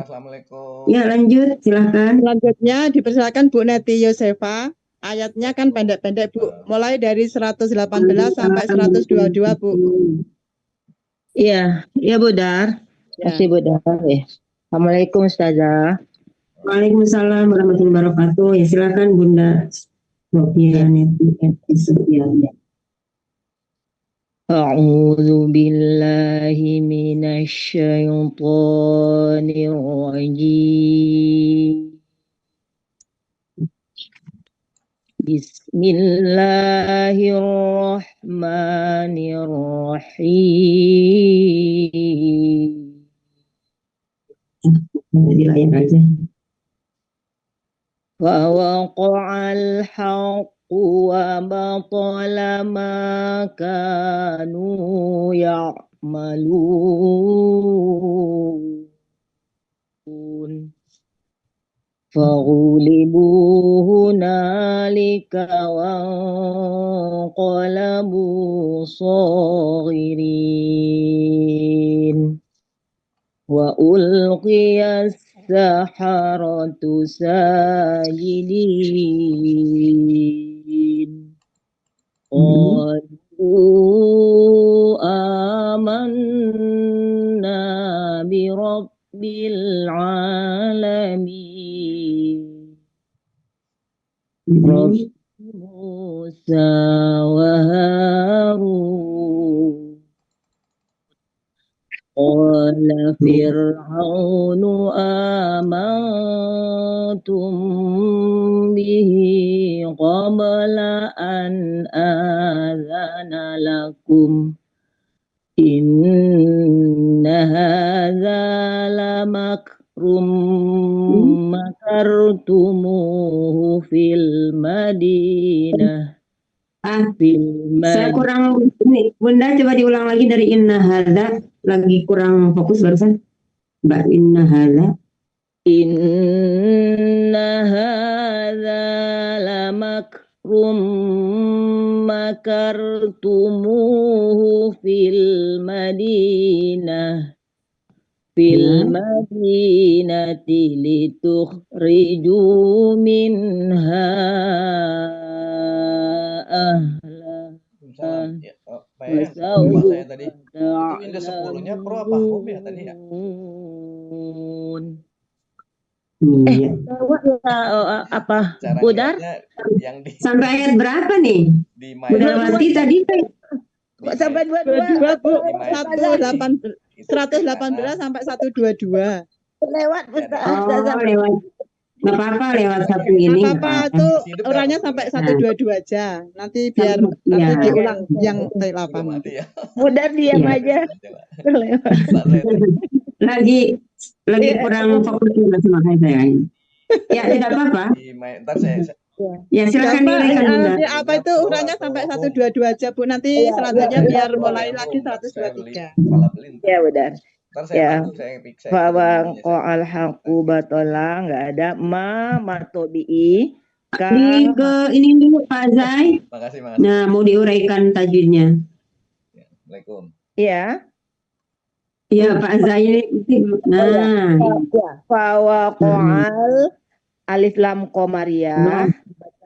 Assalamualaikum. Ya, lanjut, silahkan. Selanjutnya dipersilakan Bu Neti Yosefa. Ayatnya kan pendek-pendek, Bu. Mulai dari 118 sampai 122, Bu. Iya, iya Budar. Masih Budar ya. Assalamualaikum Ustazah. Waalaikumsalam warahmatullahi wabarakatuh. Ya, silakan Bunda Sofia Neti Sufiani. A'udzu billahi minasyaitonir rajim. Bismillahirrahmanirrahim. Di layar aja. Wa waqa'al haqqu wa batala ma kanu ya'malun. فغلبوا هنالك وانقلبوا صاغرين وألقي السحرة ساجدين قالوا آمنا برب العالمين رب موسى وهارون قال فرعون آمنتم به قبل أن آذن لكم إن هذا لمكر مكرتموه في المدينة Saya kurang ini, Bunda coba diulang lagi dari inna hadza, lagi kurang fokus barusan. Mbak inna hadza. Inna hadza lamakrum makartumuhu fil madinah litukhriju minha ahla. Pak ya, lupa saya tadi. Itu Indah 10-nya pro apa home ya tadi ya? Apa? Budar? Yang sampai ayat berapa nih? Udah mati tadi kan? Sampai 22, Bu. 118 sampai 122. Lewat Oh, lewat. Nggak apa-apa lewat satu ini. Nggak apa-apa, itu orangnya sampai 122 aja. Nanti biar nanti diulang yang T8. Budar diam aja. Lagi kurang fokus sama saya. Ya, tidak apa-apa. Ntar saya ya silakan diuraikan. Apa itu ukurannya sampai 122 aja, Bu. Nanti selanjutnya biar mulai lagi 123. Ya, Budar. Ya, bahwa al haqu batola nggak ada matobi'i di ke ini dulu Pak Zai. Makasih. Nah, mau diuraikan tajwidnya. Assalamualaikum. Iya. Iya Pak Zai. Nah, bahwa al alif lam komariah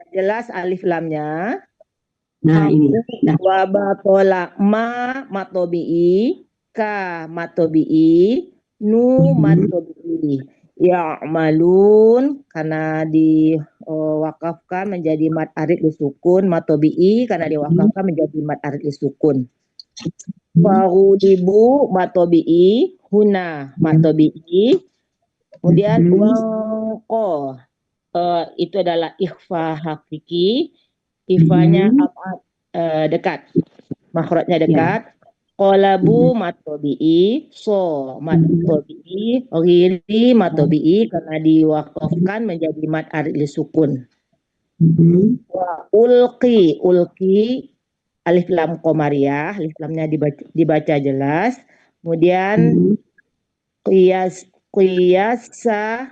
jelas alif lamnya. Nah ini. Wa batola matobi'i ka matobi'i nu matobi'i ya'malun karena diwakafkan menjadi mat arid lisukun matobi'i karena diwakafkan menjadi mat arid lisukun fahudibu matobi'i huna matobi'i kemudian wangko itu adalah ikhfa hakiki ikhfanya dekat makhrajnya dekat qalabu matobi'i so matobi'i ghiri matobi'i karena diwakafkan menjadi mat arid lisukun wa ulqi alif lam qamariyah alif lamnya dibaca jelas kemudian qiyasa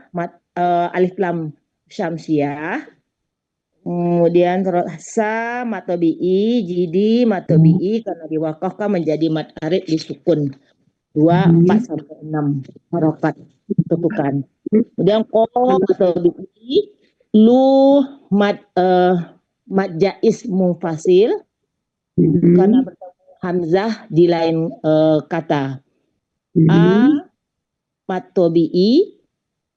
alif lam syamsiyah kemudian sa matobi'i jidi matobi'i karena diwakafkan menjadi mat arid disukun 2, 4 sampai 6 harokat ketukan. Kemudian ko atau bi, lu mad jaiz munfasil karena bertemu hamzah di lain kata. A mad tobi'i,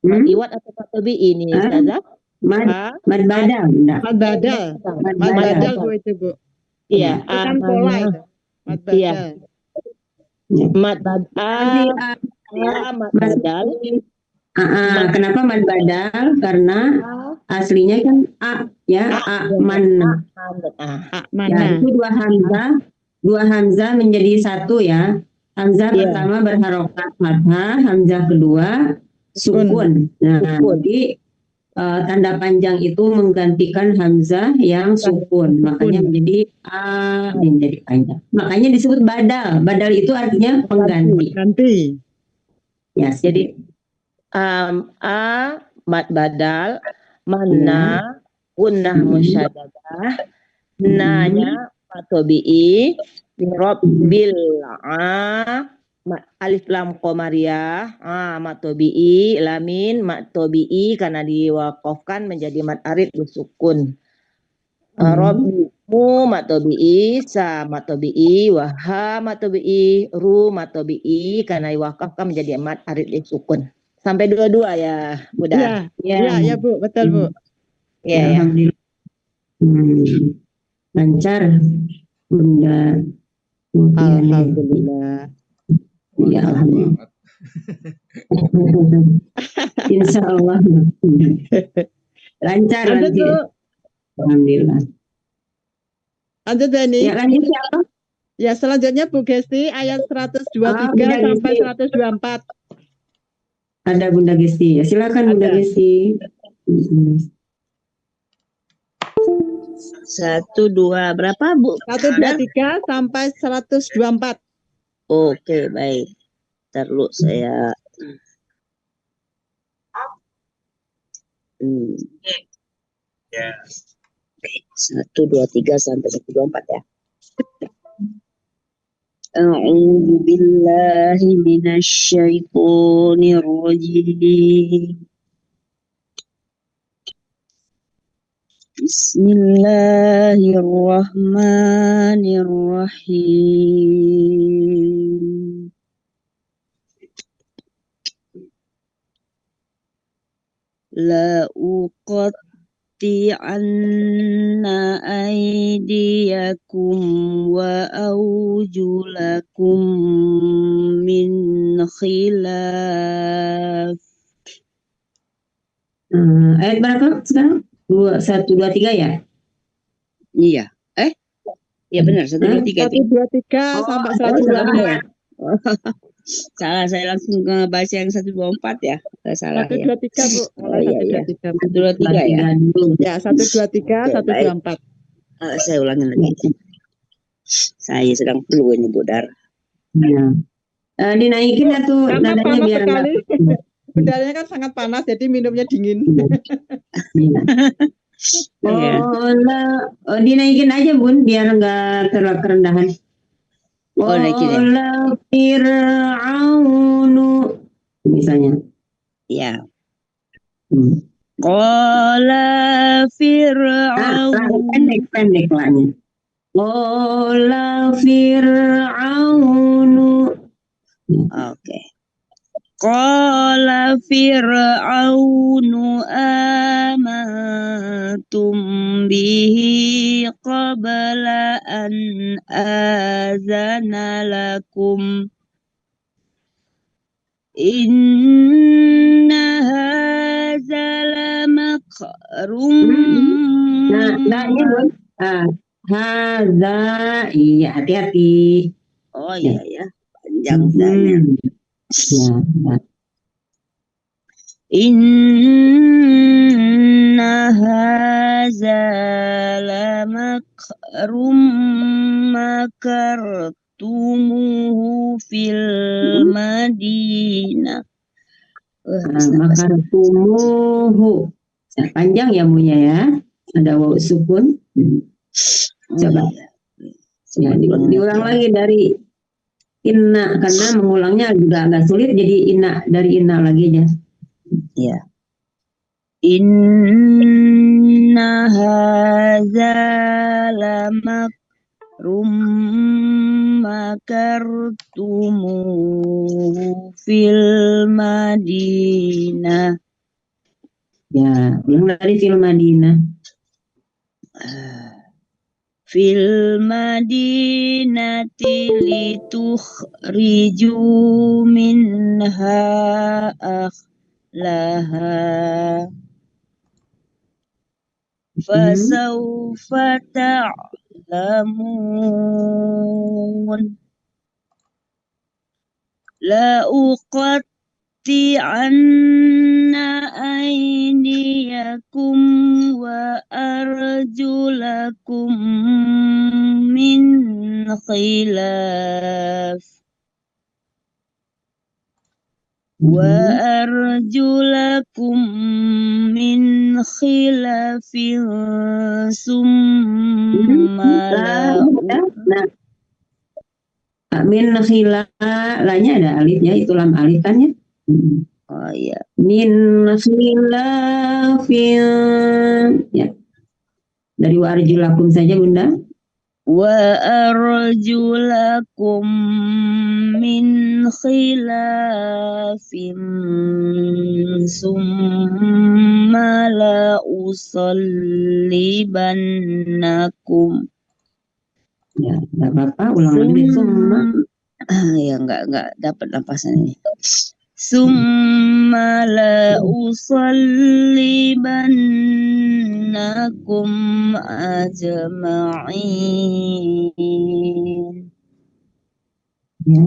mad iwad atau mad tobi'i ini Ustazah? Mad badal, enggak? Mad badal. Mad badal Bu itu Bu. Iya, Itu kan pola itu. Mad badal. mad badal. Mad badal. Kenapa mad badal? Karena aslinya kan a ya, man. Ya, itu dua hamzah menjadi satu ya. Hamzah pertama berharokat fathah, hamzah kedua sukun. Nah, jadi tanda panjang itu menggantikan hamzah yang sukun, makanya menjadi a menjadi panjang. Makanya disebut badal. Badal itu artinya pengganti. Ya, jadi mad badal, mana gunnah musyaddadah, nanya matobi'i, bil alif lam qamariyah, matobi'i, lamin matobi'i karena diwakafkan menjadi mad arid sukun. Rabbimu matobi'i, sa matobi'i, waha matobi'i, ru matobi'i karena diwakafkan menjadi mad arid sukun. Sampai dua-dua ya, Bunda. Ya Bu, betul Bu. Ya. Alhamdulillah. Lancar, Bunda. Alhamdulillah. Ya, alhamdulillah. Insya Allah. Lancar. Alhamdulillah. Lanjut Dani. Ya, lanjut siapa? Ya, selanjutnya Bu Gesti ayat 123 sampai 124. Ada Bunda Gesti. Ya, silakan Bunda Gesti. 1, 2 berapa Bu? 123 sampai 124. Oke, baik. Terus saya Ya. 1, 2, 3 sampai 124 ya. A'udzu billahi minasy syaithanir rajim. Bismillahirrahmanirrahim. La uqatti'anna aydiyakum wa awjulakum min khilaf. Ayat berapa sekarang? 1, 2, 3 ya? Iya. Ya benar, 1, 2, 3. 123 sampai 124. Salah, saya langsung ke baca yang 124 ya. Salah 123 Bu. Mulai 123. 123 ya. Ya, 123, 124. Saya ulangi lagi. Saya sedang flu ini Bu Dar. Ya. Dinaikin atau Karena nadanya panas biar sekali. Udaranya kan sangat panas, jadi minumnya dingin. Dinaikin aja Bun, biar nggak terlalu kerendahan. Naikin ya. Fir'aunu misalnya. Ya. Qala Fir'aun. Pendek lahnya. Qala Fir'aunu. Oke. Qala Fir'aunu amantum bihi qabla an azana lakum inna hadza lamakrum. Nah, ini Bun. Hadza, iya hati-hati. Oh iya ya, panjang saya. Ya. Inna hadza lamakrum makartumuhu fil Madinah. Makartumuhu. Panjang ya Munya ya. Ada waw sukun. Coba. Ya, diulang lagi dari Inna, karena mengulangnya juga agak sulit, jadi inna, dari inna lagi aja. Ya. Inna hadza lamakrum makartumuhu fil Madinah. Ya, yang dari fil Madinah. Fil Madinati litukhriju minha ahlaha. Fasawfa ta'lamun. La uqatti'anna aydiyakum wa arjulakum min khilaf. Wa arjulakum min khilafin summa la Min khilafnya ada alifnya, itu lam alif kan ya. Oh iya. Min khilafin, ya. Dari wa arjulakum saja Bunda. Wa arjulakum min khilafin summa la usallibannakum. Ya, enggak apa-apa, ulang lagi summa. Ya enggak dapat napasan ini. Summa la usallibannakum ajma'in. Ya.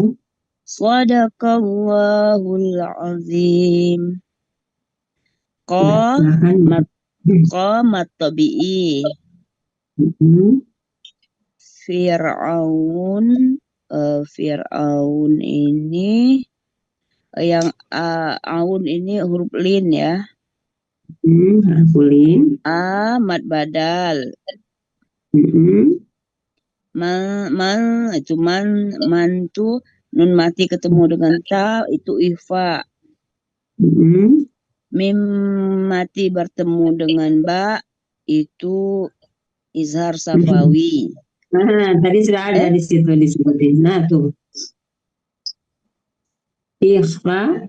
Shadaqallahul azim. Mat tabi'i. Fir'aun ini yang aun ini huruf lin ya. Huruf lin. Mad badal. Itu man tuh nun mati ketemu dengan ta itu ifa. Mim mati bertemu dengan ba itu izhar safawi. Nah, tadi sudah ada di situ disebutin. Nah, tuh. Ifa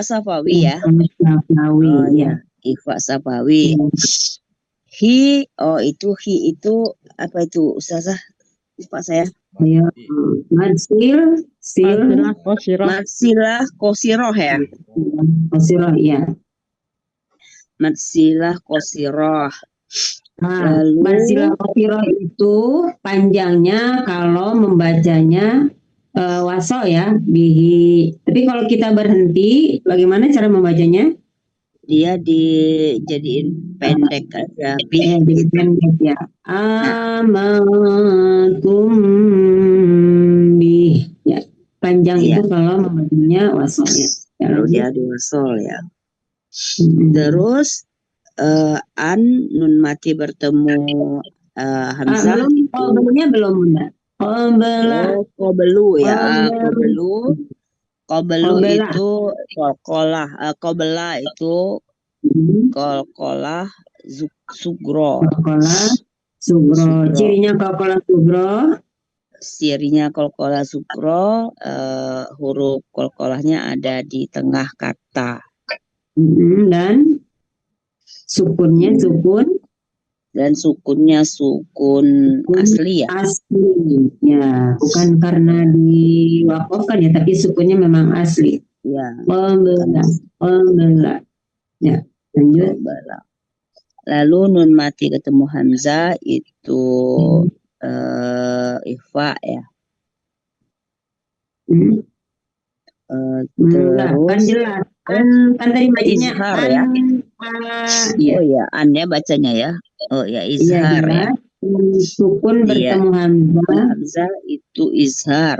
safawi ya. Safawi, ya. Ifa safawi. Hi itu apa itu Ustazah? Lupa saya. Ya. Madsilah kosiroh ya. Kosiroh ya. Madsilah kosiroh. Nah, Madsilah kosiroh itu panjangnya kalau membacanya waso ya, bihi. Tapi kalau kita berhenti, bagaimana cara membacanya? Dia dijadiin pendek aja. Jadi pendek ya. Amantum bih. Ya, panjang itu kalau membacanya waso ya. Kalau dia di wasol ya. Terus nun mati bertemu hamzah. Belumnya belum Bunda. Qabelu ya. Qabelu itu qabela itu qalqalah sugro. Qalqalah sugro. Cirinya qalqalah sugro. Huruf qalqalahnya ada di tengah kata. Dan sukunnya sukun asli ya. Asli ya, bukan karena diwakafkan ya, tapi sukunnya memang asli. Ya. Qobela. Ya, lanjut. Lalu nun mati ketemu hamzah itu ifa ya. Terus jelas. Kan tadi bacanya izhar ya. Oh ya, annya bacanya ya. Oh ya, izhar ya. Sukun bertemu hamzah itu izhar.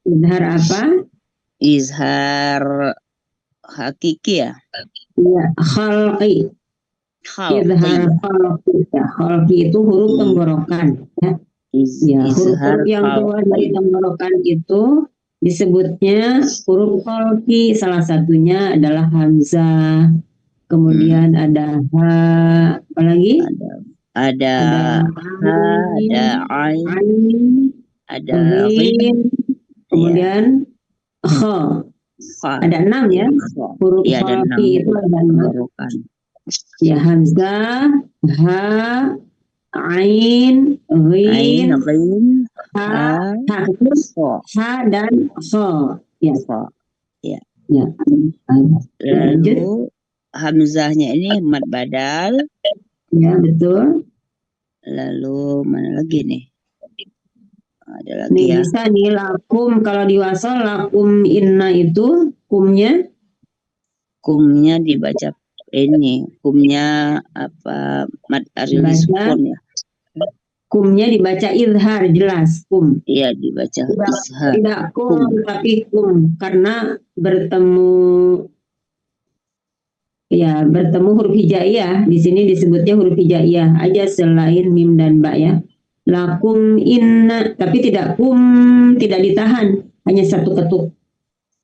Izhar apa? Izhar hakiki ya. Iya, khalqi. Izhar khalqi. Khalqi itu huruf tenggorokan ya. Ya, izhar huruf-huruf yang keluar dari tenggorokan itu disebutnya huruf kholqi. Salah satunya adalah hamzah. Kemudian ada ha, apalagi? ada ha, ada ain, ain, ada ghin, ghin, kemudian kha. fa. Ada 6 ya. Huruf Iya, ada 6 kholqi itu ada 6. tenggorokan. Ya, hamzah, ha, ain, Ain, ghin, ghin, ha, ha, terus kha, ha dan kha. Ya, kha. ya. Lalu hamzahnya ini mad badal. Ya, betul. Lalu mana lagi nih? Ada lagi Nih ya. bisa nih lakum, kalau di wasal lakum inna itu kumnya Kumnya dibaca ini. Kumnya apa? Mad arili Dibaca. sukun ya. Kumnya dibaca izhar, jelas kum. Iya, dibaca izhar. Tidak kum, tapi kum karena bertemu huruf hijaiyah. Di sini disebutnya huruf hijaiyah aja selain mim dan ba ya. Lakum inna, tapi tidak kum, tidak ditahan, hanya satu ketuk.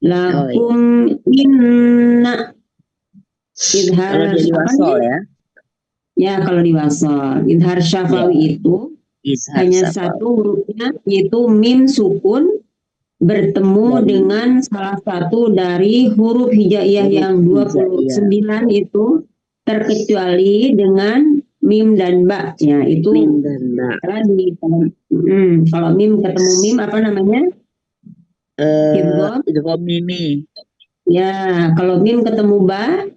Lakum inna. Izhar Kalau di wasol ya. Ya, kalau di wasol. Izhar syafawi itu Izhar hanya syafawi. satu hurufnya, yaitu mim sukun bertemu dengan salah satu dari huruf hijaiyah yang 29 itu, terkecuali dengan mim dan ba. Ya, itu Mim dan ba. Kalau mim ketemu mim apa namanya? Idgham mimi. Ya, kalau mim ketemu ba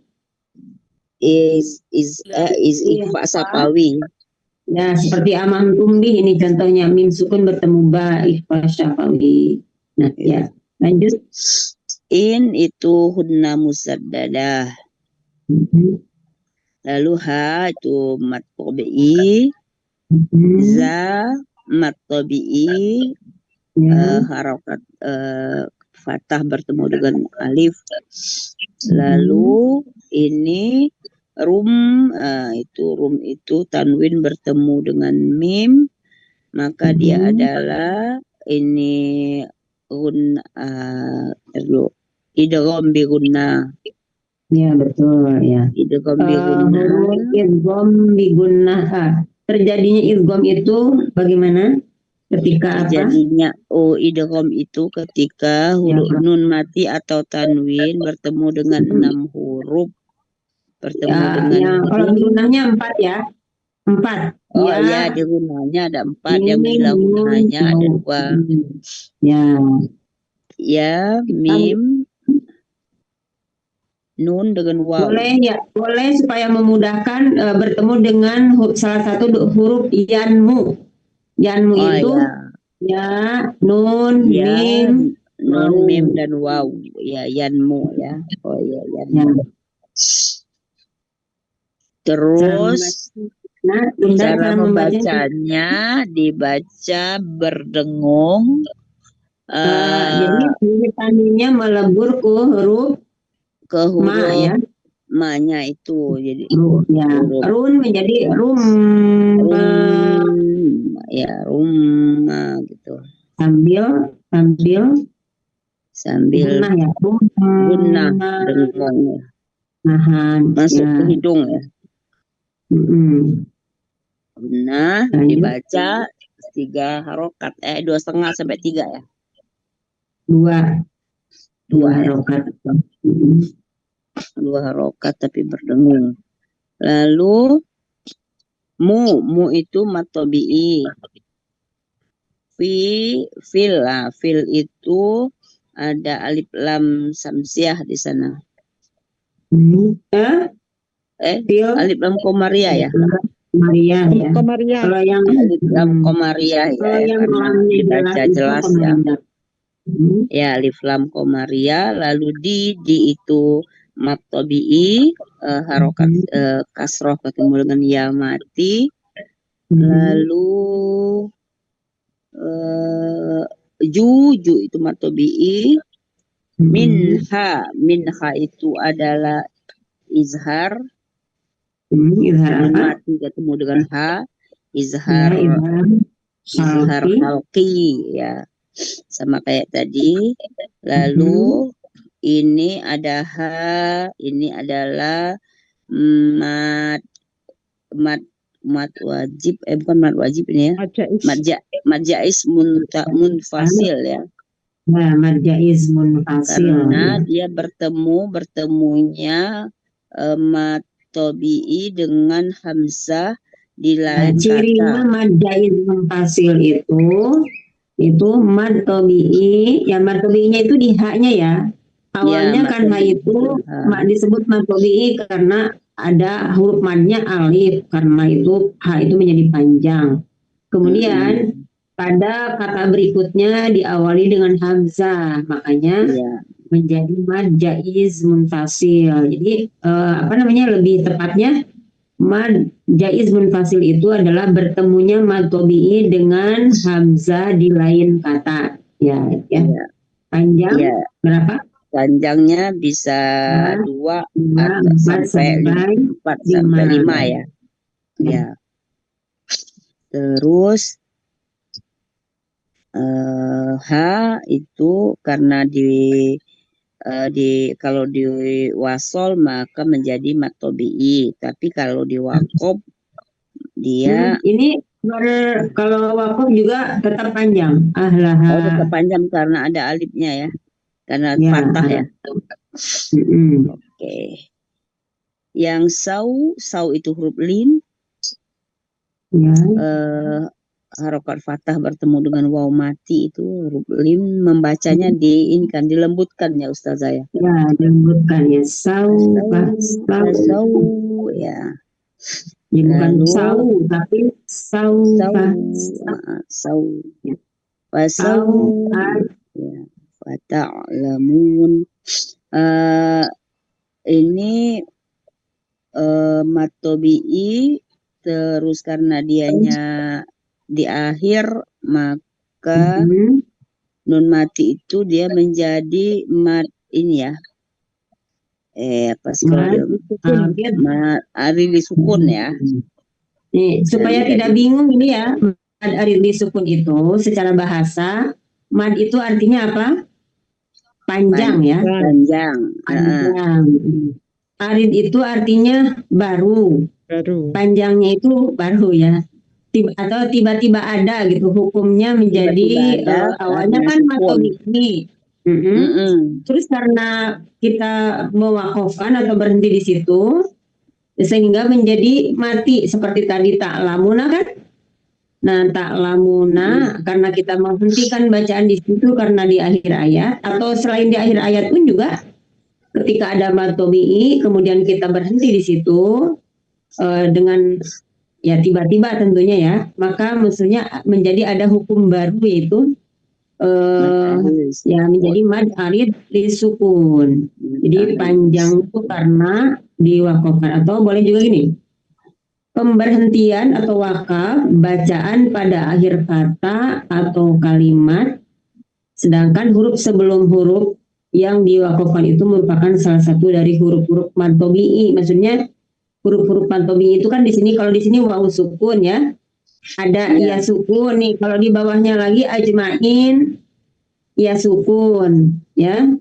Is ikhfa safawi. ya, seperti amam tumbi ini contohnya, mim sukun bertemu ba, ikhfa syafawi. Nah, ya, lanjut. In itu hunna musaddadah. Lalu ha itu mat tabi'i. Za mat tabi'i. Harokat fathah bertemu dengan alif. Lalu ini rum itu tanwin bertemu dengan mim, maka dia adalah ini idgham bi gunnah. Ya, betul ya. Idgham bi gunnah. Idgham bi gunnah. Terjadinya idgham itu bagaimana? Ketika apa? Terjadinya idgham itu ketika huruf nun mati atau tanwin bertemu dengan 6 huruf. Bertemu dengan kalau di gunnahnya 4 ya. 4. Oh ya, di gunnahnya ada 4, yang bila gunnahnya ada 2. Ya. Ya, mim, nun dengan waw. Boleh supaya memudahkan bertemu dengan salah satu huruf yanmu. Yanmu itu ya, nun, mim, nun, mim dan waw. Ya, yanmu ya. Oh ya, yanmu. Terus cara membacanya dibaca berdengung. Jadi tanwinnya melebur ke huruf ma ya. Ma-nya itu jadi ya. Run menjadi rum. Ya, rumma gitu. Sambil gunnah ya. Gunnah dengung ya. Masuk ke hidung ya. Gunnah dibaca 3 harokat, 2,5 sampai 3 ya. 2 harokat. 2 harokat tapi berdengung. Lalu mu itu mat tabi'i. Fil itu ada alif lam samsiah di sana. Alif lam komariah ya. Komariah. Kalau yang alif lam komariah ya. Kalau yang dibaca jelas ya. Ya, alif lam komariah. Lalu di itu mat tabi'i, harokat kasroh ketemu dengan ya mati. Lalu ju itu mat tabi'i. Minha itu adalah izhar. Izhar apa? Mati ketemu dengan ha. Izhar izhar halqi ya, sama kayak tadi. Lalu ini ada ha, ini adalah mat wajib, bukan mat wajib ini ya, mat jaiz munfasil ya. Nah, mad jaiz munfasil. Karena dia bertemunya mad tabi'i dengan hamzah di lain cirinya kata. mad jaiz munfasil itu mad tabi'i, ya mad tabi'inya itu di haknya ya. Awalnya Ya, kan ha itu disebut mad tabi'i karena ada huruf madnya alif, karena itu ha itu menjadi panjang. Kemudian pada kata berikutnya diawali dengan hamzah, makanya menjadi mad jaiz munfasil. Jadi lebih tepatnya mad jaiz munfasil itu adalah bertemunya mad tabi'i dengan hamzah di lain kata. Ya. Panjang berapa? Panjangnya bisa 2 atau sampai 4 sampai 5 ya. Ya. Terus ha itu karena kalau di wasol maka menjadi mad tabi'i, tapi kalau di waqaf dia ini kalau waqaf juga tetap panjang. Ahlaha. tetap panjang karena ada alifnya ya. Karena fathah ya. Oke. Yang sau itu huruf lin. Harokat fathah bertemu dengan waw mati itu huruf lin, membacanya dilembutkan ya Ustazah ya. Ya, dilembutkan ya. Sau ya. Bukan sau tapi sau. Ya. Fata'lamun. Ini mad tabi'i, terus karena dianya di akhir maka nun mati itu dia menjadi mad ini ya. Apa sih kalau arid disukun ya. Nih, supaya tidak bingung ini ya, mad arid disukun itu secara bahasa mad itu artinya apa? Panjang ya. Panjang. Arid itu artinya baru. Panjangnya itu baru ya. Atau tiba-tiba ada gitu, hukumnya menjadi awalnya kan mad tabi'i. Terus karena kita mewakafkan atau berhenti di situ sehingga menjadi mati seperti tadi ta'lamuna kan. Nah, ta'lamuna karena kita menghentikan bacaan di situ karena di akhir ayat, atau selain di akhir ayat pun juga ketika ada mad tabi'i kemudian kita berhenti di situ dengan ya tiba-tiba tentunya ya, maka maksudnya menjadi ada hukum baru yaitu ya menjadi mad arid disukun. Jadi panjang itu karena diwakafkan, atau boleh juga gini, pemberhentian atau wakaf bacaan pada akhir kata atau kalimat, sedangkan huruf sebelum huruf yang diwakafkan itu merupakan salah satu dari huruf-huruf mad tabi'i. Maksudnya huruf-huruf mad tabi'i itu kan di sini, kalau di sini waw sukun ya, ada ya sukun nih. Kalau di bawahnya lagi ajmain ya sukun ya.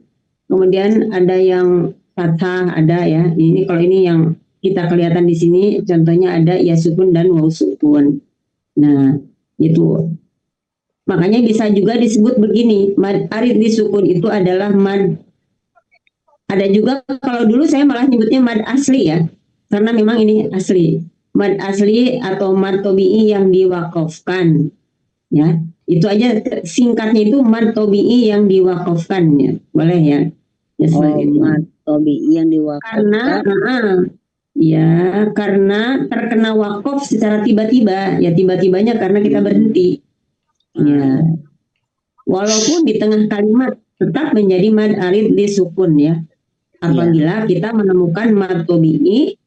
Kemudian ada yang fathah, ada ya. Ini kalau ini yang kita kelihatan di sini contohnya ada ya sukun dan waw sukun. Nah, itu. Makanya bisa juga disebut begini, mad arid disukun itu adalah mad. Ada juga kalau dulu saya malah nyebutnya mad asli ya. Karena memang ini asli. Mad asli atau mad tabi'i yang diwakafkan. Ya, itu aja singkatnya itu mad tabi'i yang diwakafkan ya. Boleh ya. Ya, mad tabi'i yang diwakafkan. Karena terkena wakaf secara tiba-tiba. Ya, tiba-tibanya karena kita berhenti. Ya. Walaupun di tengah kalimat tetap menjadi mad arid disukun ya. Apabila kita menemukan mad tabi'i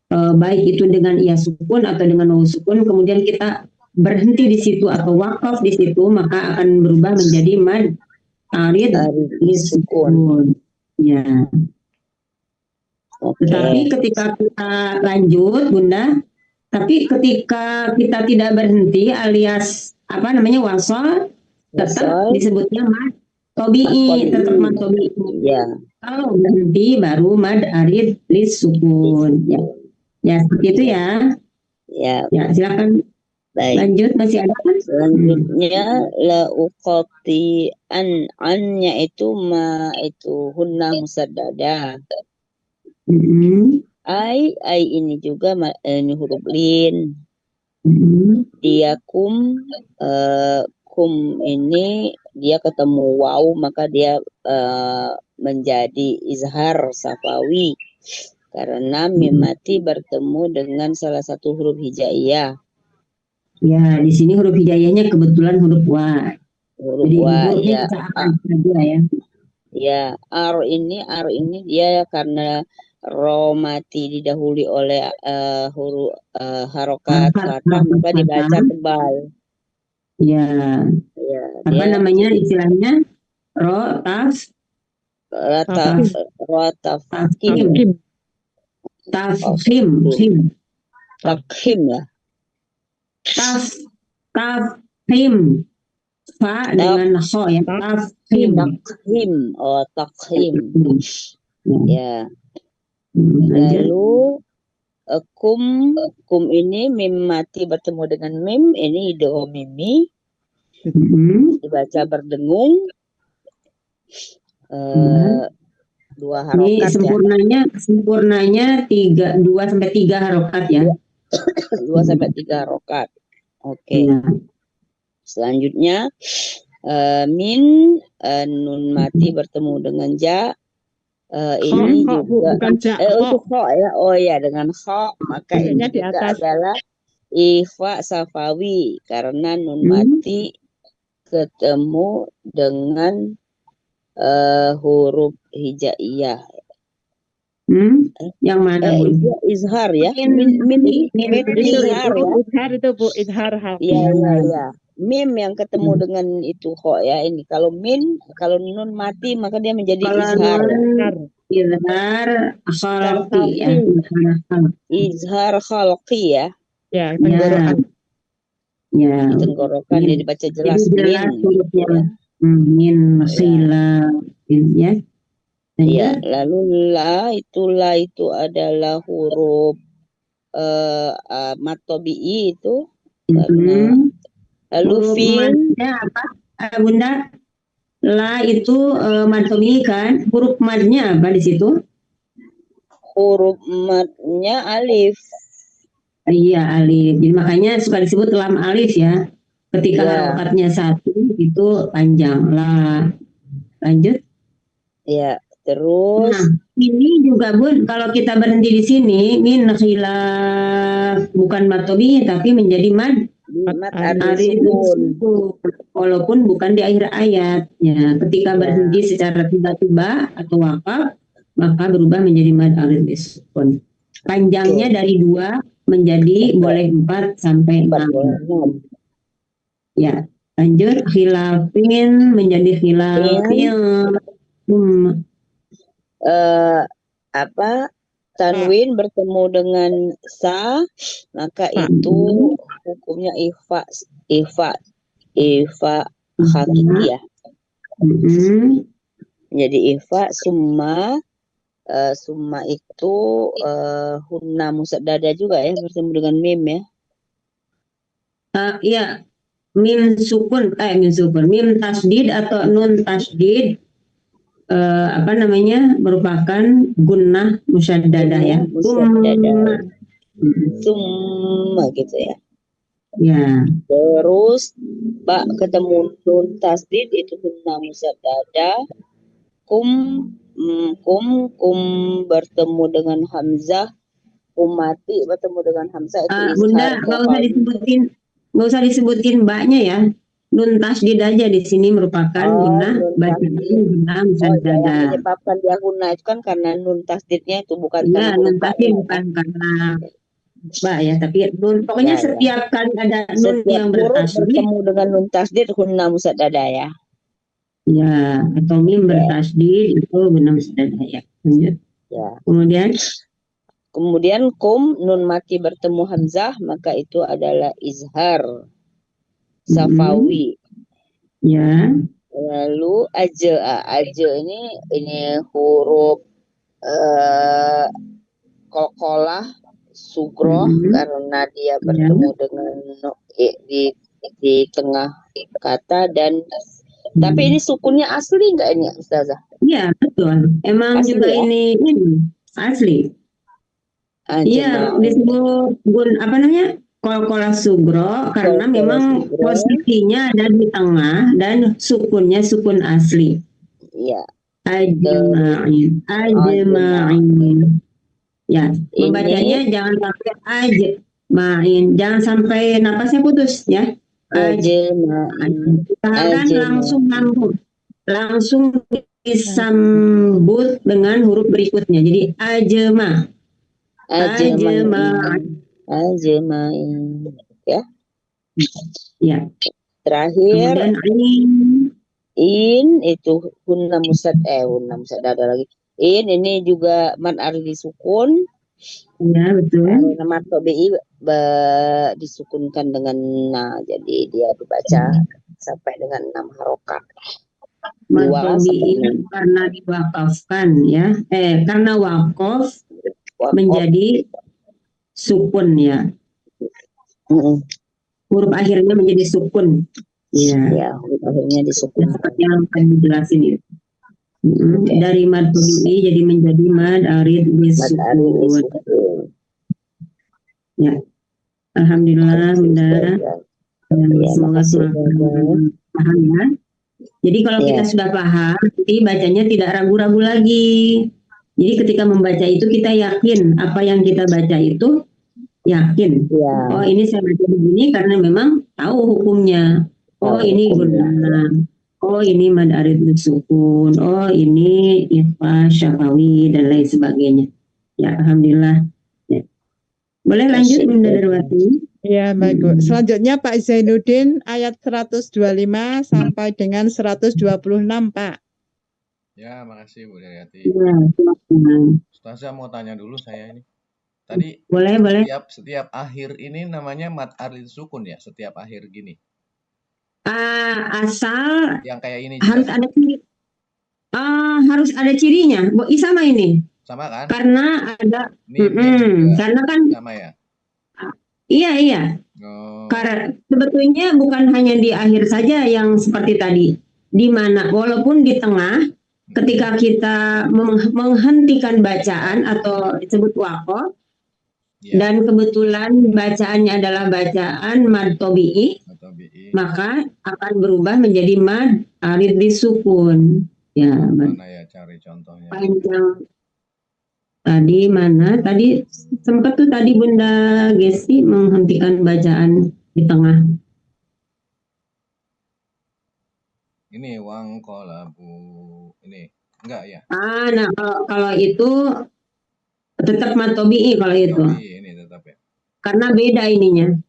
baik itu dengan ya sukun atau dengan waw sukun, kemudian kita berhenti di situ atau wakaf di situ, maka akan berubah menjadi mad arid disukun. Ya. Tetapi ketika kita lanjut Bunda, Tapi ketika kita tidak berhenti alias apa namanya wasol, tetap Wasol. disebutnya mad tobi'i, tetap mad tobi'i. Ya. Kalau berhenti baru mad arid lis sukun. Ya, ya seperti itu ya. Ya. Ya silakan Baik. lanjut, masih ada kan? Selanjutnya la uqati annya itu ma itu hunna musaddada. Ai ini juga ini huruf lin. Dia kum ini dia ketemu waw maka dia menjadi izhar safawi karena mimati bertemu dengan salah satu huruf hijaiyah. Ya, di sini huruf hijaiyahnya kebetulan huruf wa. Huruf Jadi wa hurufnya ya. bisa apa saja ya. Ya, ar ini dia karena ro mati didahului oleh huruf harokat fathah maka dibaca tebal. Ya. Ya, Apa namanya istilahnya? Ro taf tafkhim. Tafkhim ya. Tafkhim. Fa dengan kho ya. Tafkhim. Tafkhim. Ya. Lanjut. Lalu kum ini mim mati bertemu dengan mim ini idgham dibaca berdengung. Dua harokat ini sempurnanya 2 sampai 3 harokat ya. 2 sampai 3 harokat. Oke. Selanjutnya min nun mati bertemu dengan ja. Ini juga untuk kho ya. Oh ya, dengan kho maka ini juga adalah ifa safawi karena nun mati ketemu dengan huruf hijaiyah. Yang mana Bu? Izhar ya. Min izhar ya. Izhar itu Bu, izhar hal. Iya. Mim yang ketemu dengan itu kho ya ini. Kalau nun mati maka dia menjadi izhar. Izhar khalqi ya. Izhar khalqi ya. Ya, tenggorokan. Ya. Di tenggorokan dia dibaca jelas min. Min khilaf ya. Ya, lalu la itu adalah huruf mad tabi'i itu karena lalu fil apa Bunda? La itu mad tabi'i kan? Huruf madnya apa di situ? Huruf madnya alif. Iya, alif. Jadi makanya suka disebut lam alif ya. Ketika harokatnya 1 itu panjang la. Lanjut. Ya, terus. Nah, ini juga Bun, kalau kita berhenti di sini, min khilaf bukan mad tabi'i tapi menjadi mad arid sukun. Walaupun bukan di akhir ayat. Ya, ketika berhenti secara tiba-tiba atau wakaf, maka berubah menjadi mad arid sukun. Panjangnya dari 2 menjadi boleh 4 sampai 6. Ya, lanjut khilafin menjadi khilafin. Tanwin bertemu dengan sa maka itu hukumnya ifa hakiki ya. Jadi ifa summa itu hunna musaddada juga ya bertemu dengan mim ya. Iya, mim tasdid atau nun tasdid merupakan gunnah musyaddadah ya. Summa gitu ya. Ya. Terus ketemu nun tasdid itu gunnah musyaddadah. Kum bertemu dengan hamzah. Mati bertemu dengan hamzah itu Bunda nggak usah disebutin mbaknya ya. Nun tasdid aja di sini merupakan gunnah gunnah musyaddadah. Yang menyebabkan dia gunnah itu kan karena nun tasdidnya itu bukan karena nun tasdid bukan karena mbak ya, tapi nun pokoknya setiap kali ada nun yang bertasdid bertemu dengan nun tasdid gunnah musyaddadah ya. Ya, atau mim bertasdid itu gunnah musyaddadah ya. Lanjut. Ya. Kemudian Kemudian kum nun maki bertemu hamzah maka itu adalah izhar safawi. Ya. Lalu aja ini huruf qalqalah sugro karena dia bertemu dengan di tengah kata dan tapi ini sukunnya asli enggak ini Ustazah? Iya, betul. Emang Asli juga ya? ini asli. Iya, Ajma'in. disebut apa namanya? Qalqalah sugro karena Qalqalah memang sugro. posisinya ada di tengah dan sukunnya sukun asli. Iya. Ajma'in. Ya, membacanya jangan sampai ajma'in. Jangan sampai napasnya putus ya. Ajma'in. Usahakan langsung disambut dengan huruf berikutnya. Jadi ajma. Ajma'in. Ya. Ya. Terakhir kemudian in itu hunna musad ada lagi. Ini juga mad aridi sukun. Ya, betul. Nama bi disukunkan dengan na, jadi dia dibaca sampai dengan 6 harokat. Ini karena diwakafkan ya. Karena wakaf menjadi sukun ya. Huruf akhirnya menjadi sukun. Ya, huruf akhirnya disukun. Seperti yang tadi dijelasin itu. Dari mad tabi'i jadi menjadi mad arid disukun. Ya. Alhamdulillah, Bunda. Semoga paham ya. Jadi kalau kita sudah paham, jadi bacanya tidak ragu-ragu lagi. Jadi ketika membaca itu kita yakin apa yang kita baca itu yakin. Oh ini saya baca begini karena memang tahu hukumnya. Oh ini guna. Oh ini mad arid sukun. Oh ini ikhfa syafawi dan lain sebagainya. Ya alhamdulillah. Ya. Boleh lanjut Bunda Darwati? Ya, bagus. Selanjutnya Pak Zainuddin ayat 125 sampai dengan 126, Pak. Ya, makasih Bu Daryati. Ya, Ustazah mau tanya dulu saya ini. Tadi boleh. Setiap akhir ini namanya mad arid sukun ya, setiap akhir gini. Asal yang kayak ini harus ada ciri. Harus ada cirinya. Sama ini. Sama kan? Karena ada karena kan sama ya. Iya. Karena sebetulnya bukan hanya di akhir saja yang seperti tadi. Di mana walaupun di tengah ketika kita menghentikan bacaan atau disebut waqaf dan kebetulan bacaannya adalah bacaan mad tabi'i, maka akan berubah menjadi mad arid disukun. Ya, mana ya cari contohnya? Panjang. Tadi sempat tuh tadi Bunda Gesi menghentikan bacaan di tengah. Ini wang kolabu ini enggak ya? Nah kalau itu tetap mad tabi'i kalau itu. Ini tetap ya. Karena beda ininya.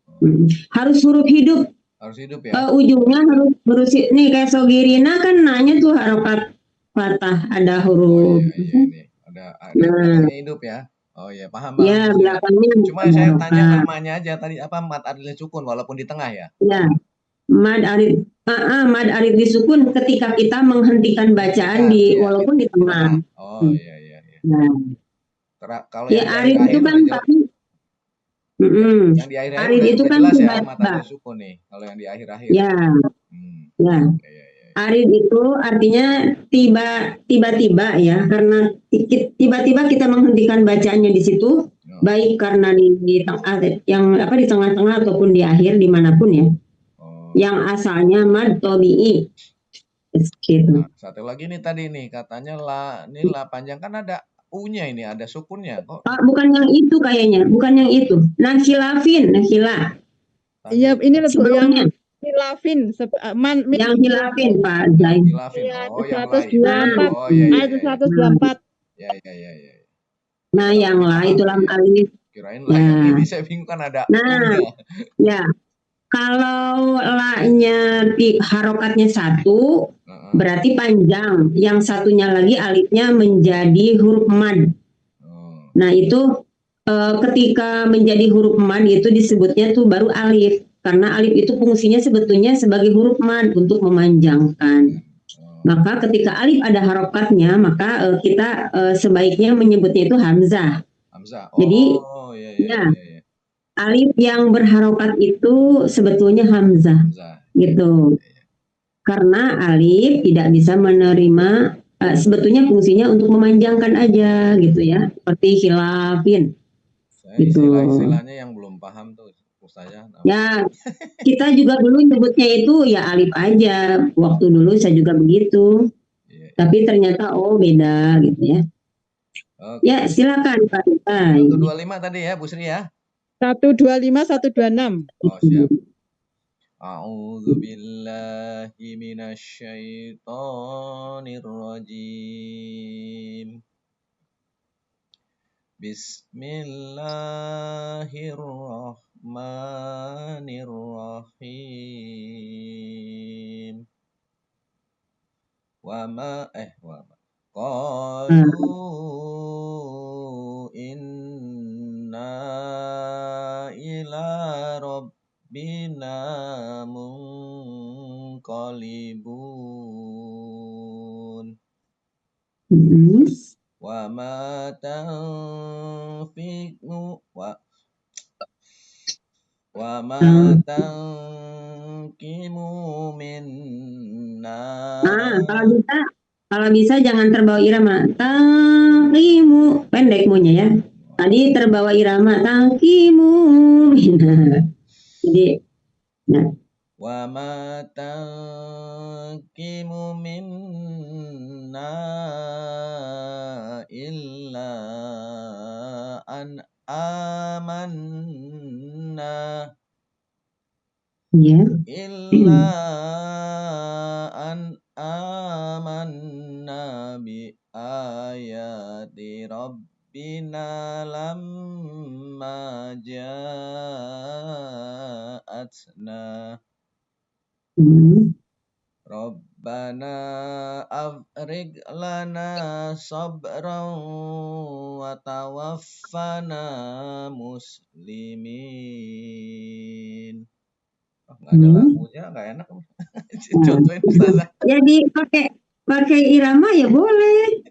Harus huruf hidup. Harus hidup ya. Ujungnya harus nih kayak Sogirina kan nanya tuh harokat fathah ada huruf. Ini. Ada hidup ya. Oh iya, paham. Ya, belakangnya. Cuma saya tanya namanya aja tadi apa mad arid sukun walaupun di tengah ya. Ya. Mad arid disukun ketika kita menghentikan bacaan walaupun di tengah. Oh iya. Nah. Kalau ya arid itu kan tapi yang di akhir-akhir arid itu kan jelas ya mad arid sukun nih. Kalau yang di akhir-akhir. Ya. Arid itu artinya tiba-tiba ya, karena tiba-tiba kita menghentikan bacaannya di situ, baik karena di tengah-tengah ataupun di akhir dimanapun ya. Yang asalnya mad tabi'i. Gitu. Nah, satu lagi nih tadi nih katanya la panjang kan ada u-nya ini, ada sukunnya kok. Bukan yang itu kayaknya, bukan yang itu. Nakhilafin. Iya, ini sebelumnya. Hilafin, yang hilafin Pak Zai. Ayat 124. Ya. Nah, yang lah itu lam alif. Kirain lah ini saya bingung kan ada. Ya. Kalau la-nya harokatnya satu, berarti panjang. Yang satunya lagi alifnya menjadi huruf mad. Nah, itu ketika menjadi huruf mad itu disebutnya tuh baru alif. Karena alif itu fungsinya sebetulnya sebagai huruf mad untuk memanjangkan. Maka ketika alif ada harokatnya, maka kita sebaiknya menyebutnya itu hamzah. Hamzah. Jadi, iya. Alif yang berharokat itu sebetulnya hamzah, gitu. Karena alif tidak bisa menerima, sebetulnya fungsinya untuk memanjangkan aja, gitu ya. Seperti khilafin. Gitu. Istilah-istilahnya yang belum paham tuh, Ustazah. Ya, kita juga dulu nyebutnya itu ya alif aja. Waktu dulu saya juga begitu. Tapi ternyata beda gitu ya. Ya, silakan Pak Rita. 125 tadi ya, Bu Sri ya. 125, 126. Oh, siap. A'udzu billahi minasyaitonir rajim. Bismillahirrahmanirrahim. Qalu inna ila rabbina munqalibun. Wa ma tanfiqu wa ma tanqimu minna. Kalau bisa jangan terbawa irama. Tanqimu, pendek munya ya. Tadi terbawa irama tanqimu. Jadi wa ma tanqimu minna illa an amanna. Illa an amanna bi ayati rabbina lamma ja'atna. Rabbana afrigh lana sabran wa tawaffana muslimin. Nggak ada lagunya, nggak enak. Contohin Ustazah. Jadi pakai irama ya boleh.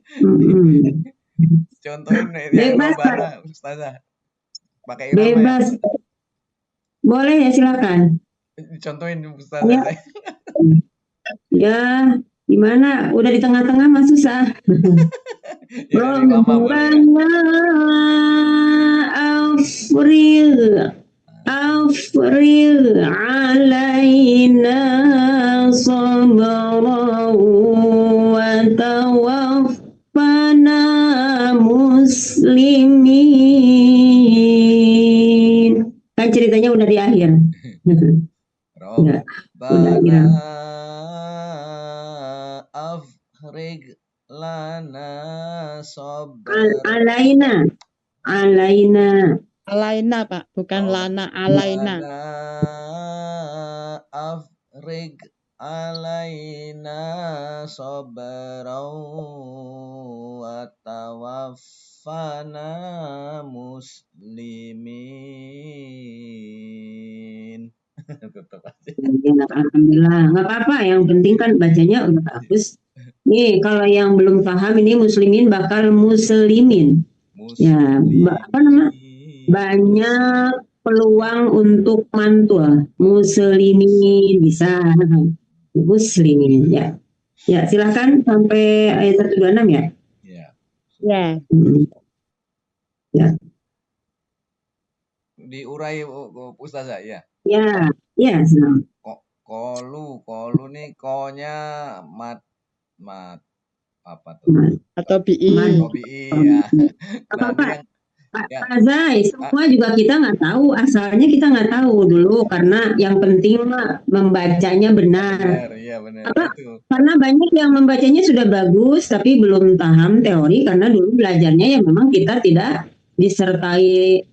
Contohin yang Rabbana Ustazah. Pakai irama. Bebas. Boleh ya, silakan. Contohin Ustazah. Ya, gimana? Udah di tengah-tengah mah susah. Rabbana afrigh alaina sabran wa tawaffana muslimin. Kan ceritanya udah di akhir. Rabbana afrigh lana sabran. Alaina Pak, bukan lana, alaina. Afrigh alaina sabran wa tawaffana muslimin. Alhamdulillah, nggak apa-apa. Yang penting kan bacanya udah bagus. Nih, kalau yang belum paham ini muslimin bakal muslimin. Ya, apa nama? Banyak peluang untuk mantul. Muslimin bisa. Muslimin ya. Ya, silakan sampai ayat 126 ya. Ya. Ya. Diurai Ustazah ya. Ya, senang. Kolu nih konya mat apa tuh? Atau BI. Ya. Apa-apa. Pak Zai, semua juga kita nggak tahu, asalnya kita nggak tahu dulu, karena yang penting mah membacanya benar. Iya benar. Karena banyak yang membacanya sudah bagus, tapi belum paham teori, karena dulu belajarnya ya memang kita tidak disertai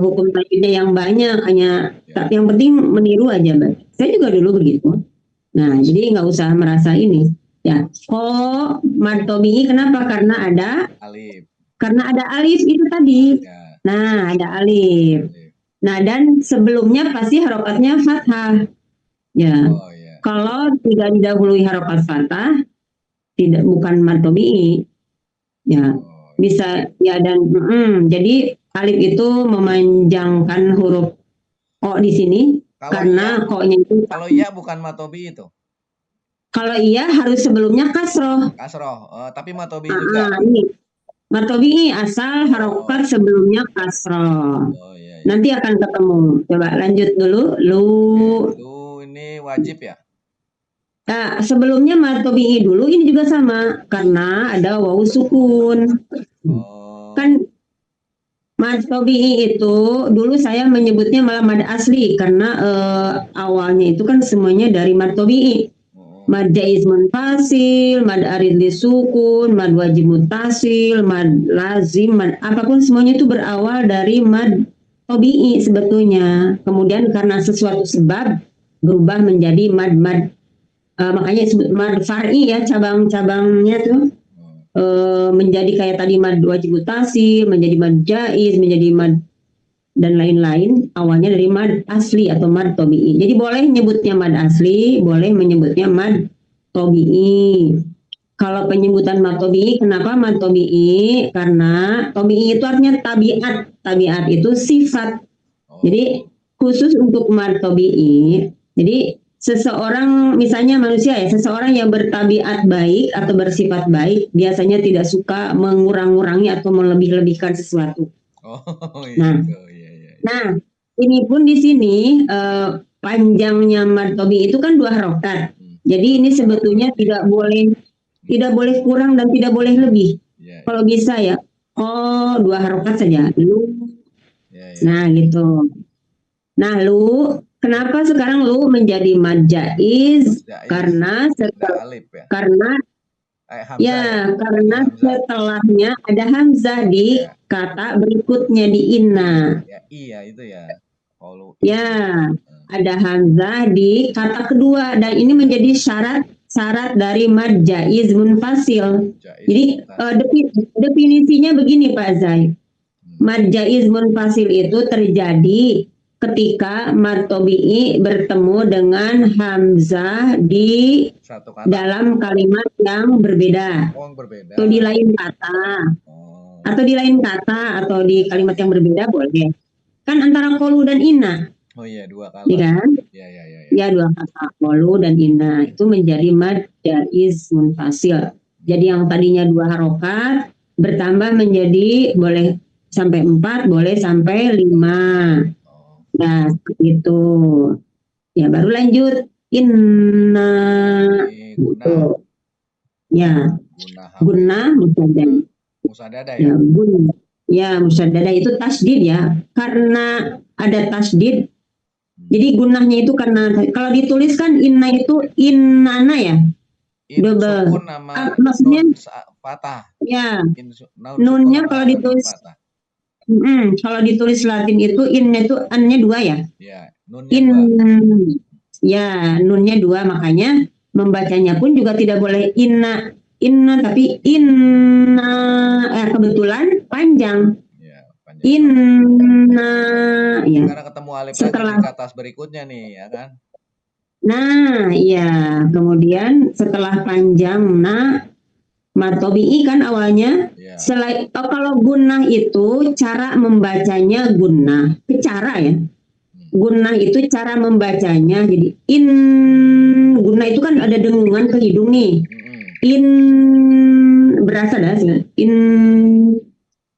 hukum tajwidnya yang banyak, hanya yang penting meniru aja, Mbak. Saya juga dulu begitu. Nah, jadi nggak usah merasa ini. Ya, mad tabi'i kenapa? Karena ada Karena ada alif itu tadi. Ya. Nah, ada alif. Nah, dan sebelumnya pasti harokatnya fathah. Ya. Oh ya. Kalau tidak didahului harokat fathah, bukan mad tabi'i. Ya. Bisa ya dan jadi alif itu memanjangkan huruf o di sini karena ko-nya itu. Kalau iya bukan mad tabi'i itu. Kalau iya harus sebelumnya kasroh. Kasroh, tapi mad tabi'i juga. Ini mad tabi'i asal harokat sebelumnya kasroh. Oh iya. Nanti akan ketemu. Coba lanjut dulu. Lu ini wajib ya? Nah, sebelumnya mad tabi'i dulu ini juga sama karena ada wawu sukun. Kan mad tabi'i itu dulu saya menyebutnya malah mad asli karena awalnya itu kan semuanya dari mad tabi'i. Mad jaiz munfasil, mad arid li sukun, mad wajib muttasil, mad lazim, mad apapun semuanya itu berawal dari mad tabi'i sebetulnya. Kemudian karena sesuatu sebab berubah menjadi mad makanya disebut mad far'i ya, cabang-cabangnya tuh menjadi kayak tadi mad wajib muttasil, menjadi mad jaiz, menjadi mad dan lain-lain, awalnya dari mad asli atau mad tabi'i. Jadi boleh menyebutnya mad asli, boleh menyebutnya mad tabi'i. Kalau penyebutan mad tabi'i, kenapa mad tabi'i? Karena tabi'i itu artinya tabiat. Tabiat itu sifat. Jadi khusus untuk mad tabi'i. Jadi seseorang, misalnya manusia ya, seseorang yang bertabiat baik atau bersifat baik, biasanya tidak suka mengurang-urangi atau melebih-lebihkan sesuatu. Nah, ini pun di sini panjangnya mad tabi'i itu kan 2 harokat. Jadi ini sebetulnya tidak boleh kurang dan tidak boleh lebih. Kalau bisa ya, 2 harokat saja. Nah, gitu. Nah, kenapa sekarang menjadi mad jaiz? Karena karena setelahnya ada hamzah di kata berikutnya di inna. Ya, iya itu ya. Ya, ada hamzah di kata kedua dan ini menjadi syarat dari mad jaiz munfasil. Jadi definisinya begini Pak Zai. Mad jaiz munfasil itu terjadi ketika mad tabi'i bertemu dengan hamzah di dalam kalimat yang berbeda. Atau di lain kata. Atau di lain kata atau di kalimat yang berbeda boleh. Kan antara qalu dan inna. Oh iya, 2 kata. Iya kan? Ya 2 kata qalu dan inna itu menjadi mad jaiz munfasil. Jadi yang tadinya 2 harokat bertambah menjadi boleh sampai 4, boleh sampai 5. Nah, itu. Ya, baru lanjut inna gitu. Ya. Gunnah musaddadah ya. Ya, musaddadah itu tasdid ya. Karena ada tasdid. Jadi gunnahnya itu karena kalau ditulis kan inna itu innana ya. Double. Maksudnya patah. Ya. Nunnya kalau ditulis kalau ditulis Latin itu innya itu an-nya 2 ya? Ya, nunnya 2. Ya, nunnya 2 makanya membacanya pun juga tidak boleh inna tapi inna kebetulan panjang. Ya, panjang. Inna ya. Karena ketemu alif setelah di atas berikutnya nih ya kan? Nah, ya, kemudian setelah panjang mad tabi'i kan awalnya. Selain kalau gunnah itu cara membacanya gunnah, cara ya. Gunnah itu cara membacanya. Jadi gunnah itu kan ada dengungan ke hidung nih. Berasa dah sih.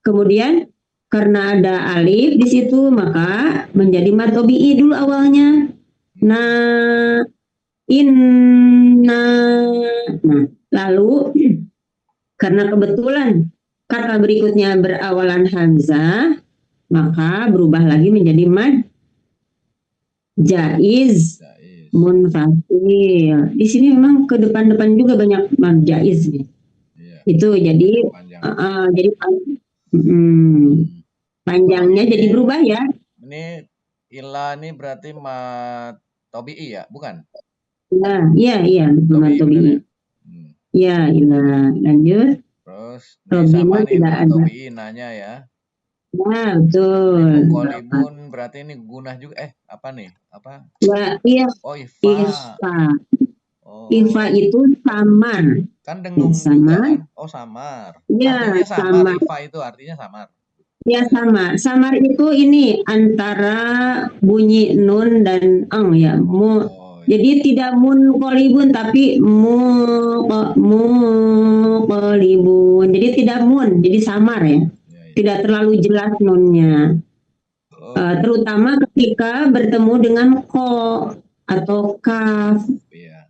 Kemudian karena ada alif di situ maka menjadi mad tabi'i dulu awalnya. Nah, lalu karena kebetulan kata berikutnya berawalan hamzah, maka berubah lagi menjadi mad jaiz munfasil. Di sini memang ke depan-depan juga banyak mad jaiz nih. Itu jadi jadi panjangnya jadi berubah ya. Ini illa ini berarti mad tabi'i ya, bukan? Iya, mad tabi'i. Ya, illa lanjut. Terus Robina sama nih tidak ada. Tobi nanya ya. Ya, betul. Kolibun berarti ini gunah juga. Apa nih? Apa? Ya, iya. Oh, Ifa. Ifa. Oh. Ifa itu samar. Kan dengung juga kan? Oh, samar. Ya, Artinya samar. Ifa itu artinya samar. Ya, sama. Samar itu ini antara bunyi nun dan eng ya. Oh, Jadi tidak munqalibun tapi munqalibun. Jadi tidak mun, jadi samar ya. Tidak terlalu jelas nunnya. Terutama ketika bertemu dengan ko atau kaf.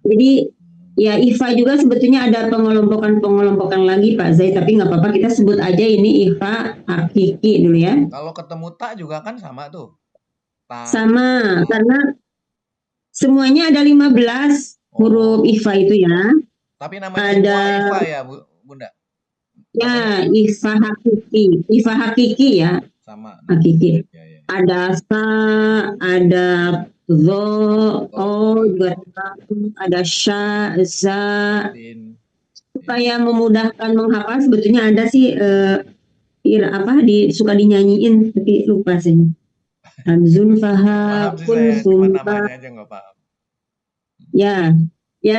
Jadi ya Ifa juga sebetulnya ada pengelompokan lagi Pak Zai, tapi nggak apa-apa kita sebut aja ini Ifa hakiki dulu ya. Kalau ketemu tak juga kan sama tuh. Ta. Sama, karena semuanya ada 15 huruf Ifa itu ya. Tapi namanya semua Ifa ya Bunda? Ya, Ifa hakiki ya. Sama. Hakiki. Ada sa, ada zo, juga ada sya, za. Supaya memudahkan menghafal sebetulnya ada sih suka dinyanyiin tapi lupa sih. Hamzun faha kun sumpa. Ya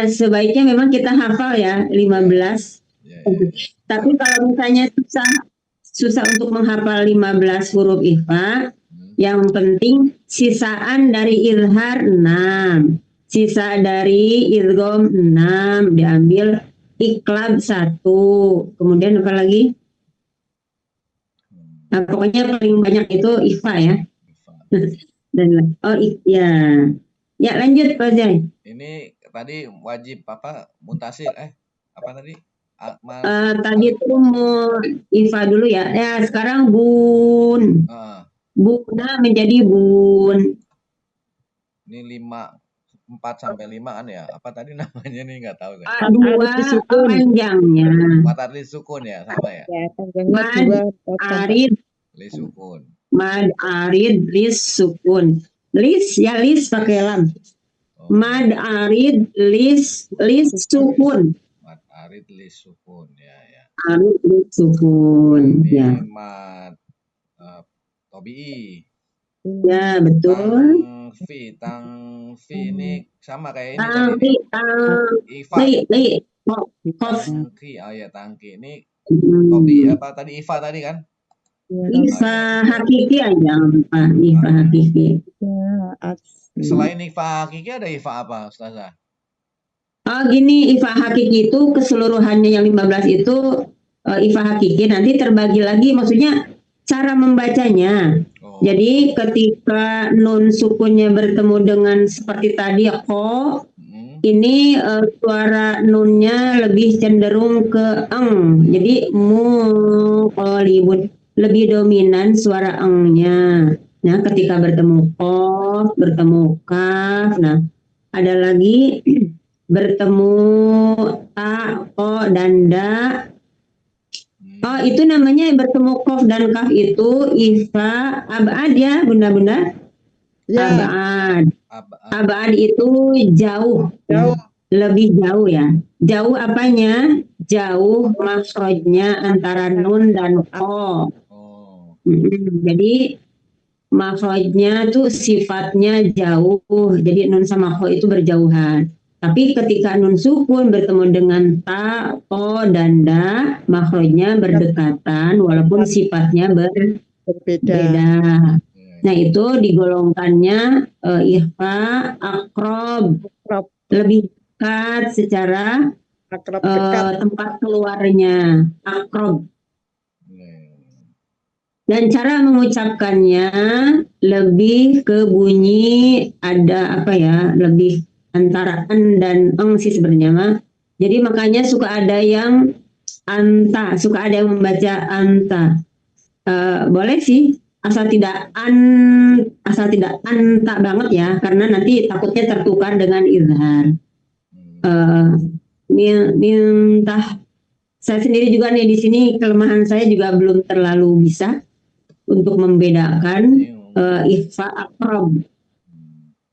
sebaiknya memang kita hafal ya 15. Tapi kalau misalnya susah untuk menghafal 15 huruf Ifa, yang penting sisaan dari izhar 6, sisa dari idgham 6, diambil iqlab 1, kemudian apa lagi? Nah, pokoknya paling banyak itu Ifa ya. Dan ya lanjut Pak Zai. Ini tadi wajib mutasil apa tadi? Tadi itu mau Ifa dulu ya. Ya sekarang bun. Buna menjadi bun. Ini 4 sampai 5 kan ya? Apa tadi namanya nih nggak tahu saya. 2 panjangnya. Mad arid sukun ya sama ya? Mad arid lis sukun. Mad arid lis sukun. Lis pakai lam. Mad arid lis sukun. Mad arid lis sukun ya. Arid lis sukun ya. Mad tobi'i. Ya betul. Tangfi ini sama kayak ini tadi. Ifa. Tangki, tangki ini tobi apa tadi Ifa tadi kan? Ifa hakiki aja Pak, Ifa hakiki. Selain Ifa hakiki ada Ifa apa Ustazah? Gini, Ifa hakiki itu keseluruhannya yang 15 itu Ifa hakiki, nanti terbagi lagi, maksudnya cara membacanya. Jadi ketika nun sukunnya bertemu dengan seperti tadi ko, ini suara nunnya lebih cenderung ke eng. Jadi muqalibun, lebih dominan suara engnya. Nah, ketika bertemu qaf, bertemu kaf, nah ada lagi bertemu ta, ko, dan da. Itu namanya bertemu qaf dan kaf itu Ifa abad ya, bunda-bunda. Ya. Abad itu jauh. Lebih jauh ya. Jauh apanya? Jauh makhrajnya antara nun dan ko. Jadi makhrajnya tuh sifatnya jauh. Jadi nun sama ko itu berjauhan. Tapi ketika nun sukun bertemu dengan ta, ko, dan da, makhrajnya berdekatan walaupun sifatnya berbeda. Nah itu digolongkannya Ifa akrob, lebih dekat secara tempat keluarnya, akrob. Dan cara mengucapkannya lebih ke bunyi ada lebih antara en dan eng sih sebenarnya mah. Jadi makanya suka ada yang anta, suka ada yang membaca anta. Boleh sih, asal tidak anta banget ya, karena nanti takutnya tertukar dengan izhar. Mintah saya sendiri juga nih di sini kelemahan saya juga belum terlalu bisa untuk membedakan Ifa akrob.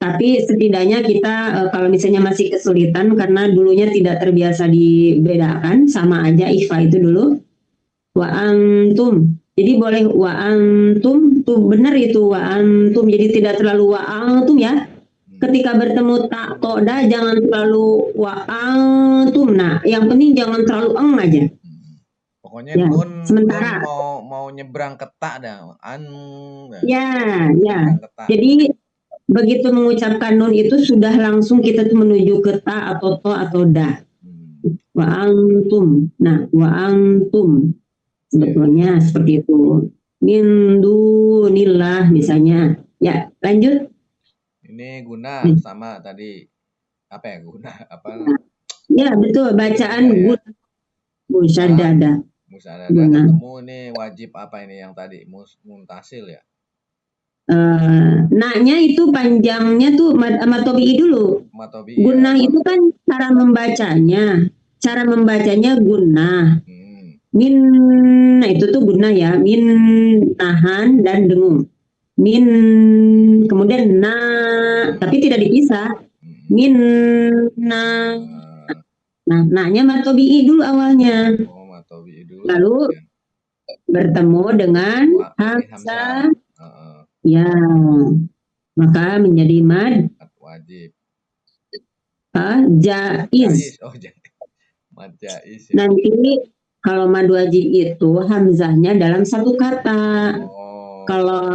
Tapi setidaknya kita kalau misalnya masih kesulitan karena dulunya tidak terbiasa dibedakan, sama aja ikhfa itu dulu wa antum. Jadi boleh wa antum, tuh benar itu wa antum. Jadi tidak terlalu wa antum ya. Ketika bertemu tak toda jangan terlalu wa antum. Nah, yang penting jangan terlalu aja. Pokoknya Ya, nun sementara mau nyebrang ke tak dah. ya. Nyebrang ke tak. Jadi begitu mengucapkan nun itu sudah langsung kita tuh menuju ke ta atau to atau da. Wa antum. Nah, wa antum. Sebetulnya seperti itu. Min dunillah misalnya. Ya, lanjut. Ini guna sama tadi. Apa ya guna? Apa? Ya, betul. Bacaan guna. Musyadada. Musyadada ketemu nih wajib apa ini yang tadi? Muntasil ya? Naknya itu panjangnya tuh matobi'i dulu. Gunnah itu kan cara membacanya. Cara membacanya gunnah. Min, nah itu tuh gunnah ya. Min, nahan dan dengung. Min, kemudian na, tapi tidak dipisah. Min, na. Nah, naknya matobi'i dulu awalnya. Matobi'i dulu. Lalu bertemu dengan hamzah. Ya, maka menjadi mad wajib. Jaiz. Oh, mad jaiz. Nanti kalau mad wajib itu hamzahnya dalam satu kata. Kalau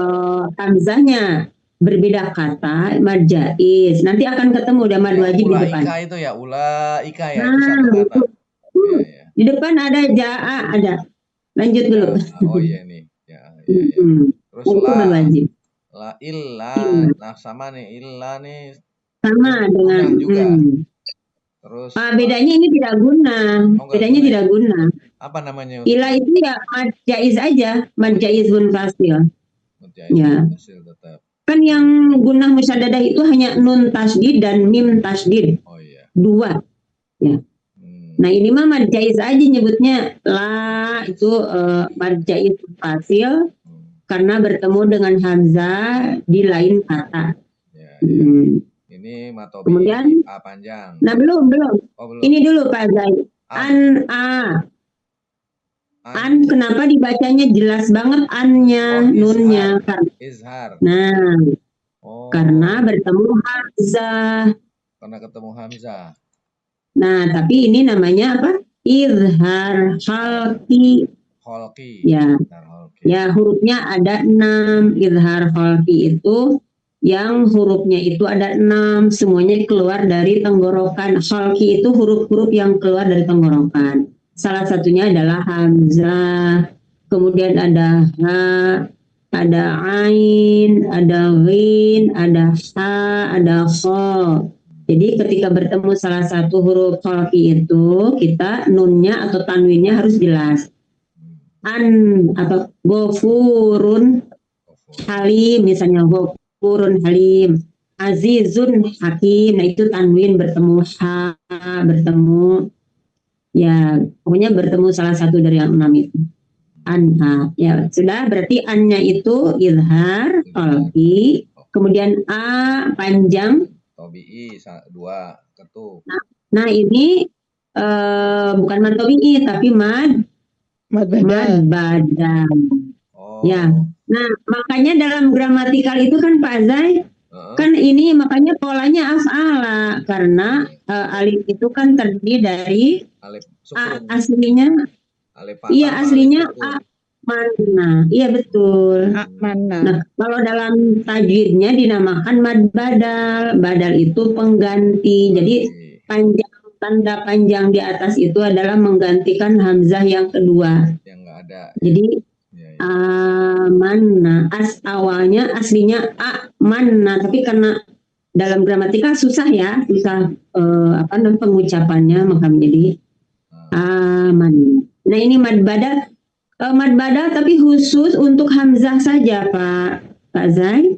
hamzahnya berbeda kata, mad jaiz. Nanti akan ketemu udah mad wajib di depan. Ulaika itu ya, ulaika ya. Nah, itu satu kata. Ya. Di depan ada jaa, ada. Lanjut dulu. Oh iya nih. Ya. Terus itu mad wajib. La illa, nah sama nih illa nih sama dengan juga. Terus bedanya ini tidak guna. Bedanya tidak guna. Apa namanya? Illa itu ya mad jaiz aja, mad jaiz munfasil. Ya. Tetap. Kan yang gunah musyaddadah itu hanya nun tasdid dan mim tasdid. Oh iya. Dua. Ya. Nah, ini mah mad jaiz aja nyebutnya. La itu mad jaiz munfasil. Karena bertemu dengan hamzah di lain kata. Ya. Ini matobi. Kemudian A panjang. Nah, belum. Oh, belum. Ini dulu Pak Zai. An kenapa dibacanya jelas banget annya, nunnya kan. Izhar. Nah, karena bertemu hamzah. Karena ketemu hamzah. Nah, tapi ini namanya apa? Izhar halqi. Ya. Ya, hurufnya ada 6. Izhar halqi itu yang hurufnya itu ada 6. Semuanya keluar dari tenggorokan. Halqi itu huruf-huruf yang keluar dari tenggorokan. Salah satunya adalah hamzah. Kemudian ada ha, ada ain, ada ghin, ada ha, ada kha. Jadi ketika bertemu salah satu huruf halqi itu, kita nunnya atau tanwinnya harus jelas. An atau ghafurun halim misalnya, ghafurun halim, azizun hakim. Nah, itu tanwin bertemu ha, bertemu ya pokoknya bertemu salah satu dari yang 6 itu. Anha ya sudah, berarti annya itu izhar qalbi, kemudian a panjang tobi'i 2 ketuk. Nah ini bukan mad tobi'i tapi mad badal. Ya. Nah, makanya dalam gramatikal itu kan Pak Zai, kan ini makanya polanya af'ala karena alif itu kan terdiri dari aslinya. Iya, aslinya a mana. Iya betul. Mana. Nah, kalau dalam tajwidnya dinamakan mad badal. Badal itu pengganti. Jadi tanda panjang di atas itu adalah menggantikan hamzah yang kedua. Yang enggak ada. Jadi mana awalnya aslinya mana, tapi karena dalam gramatika susah ya, susah pengucapannya, maka menjadi aman. Nah, ini mad badal tapi khusus untuk hamzah saja Pak Zai.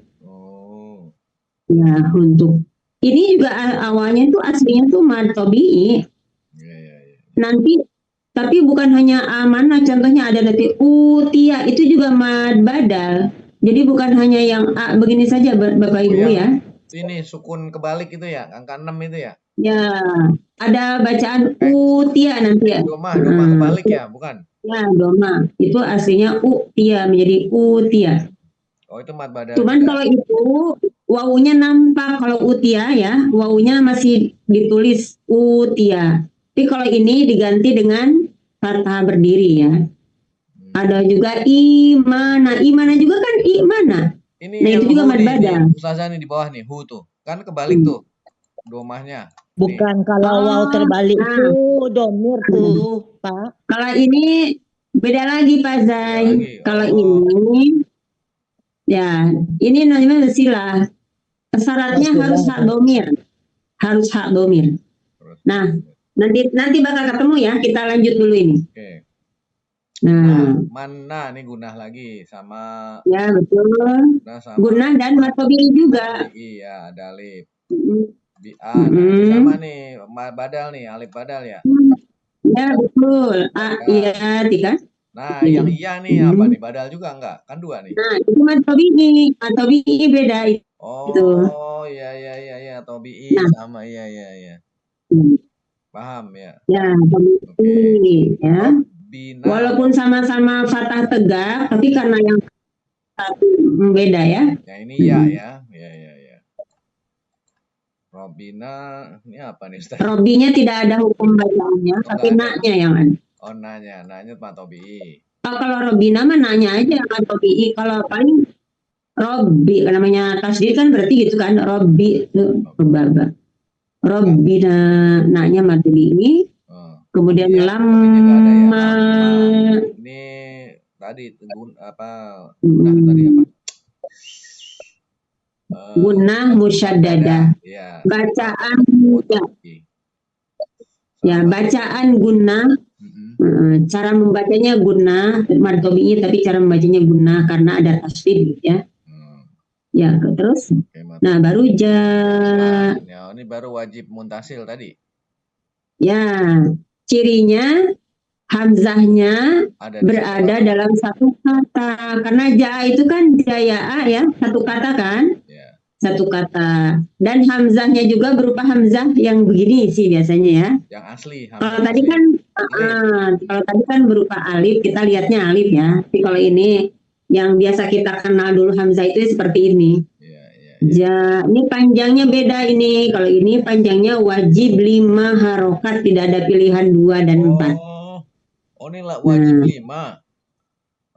Ya, untuk ini juga awalnya tuh aslinya tuh mad tobi'i. Nanti tapi bukan hanya amanah, contohnya ada nanti utia, itu juga mad badal. Jadi bukan hanya yang begini saja Bapak Ibu ya. ini sukun kebalik itu ya, angka 6 itu ya? Ya, ada bacaan utia nanti ya. Domah kebalik ya, bukan? Ya, doma. Itu aslinya utia menjadi utia. Oh, itu mat badal Cuman juga. kalau itu wawunya nampak, kalau utia ya, wawunya masih ditulis utia. Tapi kalau ini diganti dengan fathah berdiri ya. Ada juga imana, imana juga kan imana. Ini Nah, yang itu juga hu mad nih, badal. Ustazah nih di bawah nih, hu tuh. Kan kebalik tuh domahnya. Bukan, kalau waw terbalik itu domir tuh, Pak. Kalau ini beda lagi Pak Zai. Beda lagi. Kalau Oh. ini ya, ini namanya silah. Syaratnya harus hak domir. Harus hak domir. Terus. Nah, nanti bakal ketemu ya. Kita lanjut dulu ini. Oke. Nah, Mana nih gunah lagi sama ya betul. sama Gunah dan matobi juga. iya, ada alif. Mm. Nah, ini sama nih, badal nih, alif badal ya. Ya betul. Iya, tiga. Nah, yang iya nih apa nih? Badal juga enggak? Kan dua nih. Nah, itu matobi beda itu. Oh, iya, tobi'i sama iya. Paham ya? Ya, ya. Bina. Walaupun sama-sama fathah tegak, tapi karena yang satu beda ya. Ya ini ya. Robina, ini apa nih Ustaz? Robinya tidak ada hukum bacaannya, tapi naknya yang ada. Oh, nanya matobi. Oh, kalau Robina mah nanya aja matobi. Kalau paling Robi, namanya tasdid kan berarti gitu kan, Robi itu berbaba. Robina, naknya matobi. Kemudian ya, lama. Ini tadi tadi apa? Gunah musyaddadah. Ya. Bacaan bacaan gunah. Cara membacanya gunah martobi'i, tapi cara membacanya gunah karena ada tasdid ya. Ya, terus. Nah, baru Ya, ini baru wajib muntasil tadi. Ya, cirinya hamzahnya berada dalam satu kata. Karena ja itu kan jaya ya, satu kata kan? Ya. Satu kata. Dan hamzahnya juga berupa hamzah yang begini sih biasanya ya. Yang asli. Kalau tadi kan berupa alif, kita lihatnya alif ya. Tapi kalau ini yang biasa kita kenal dulu hamzah itu seperti ini. Ja, ini panjangnya beda ini. Kalau ini panjangnya wajib 5 harokat, tidak ada pilihan 2 dan 4. Oh, ini wajib 5.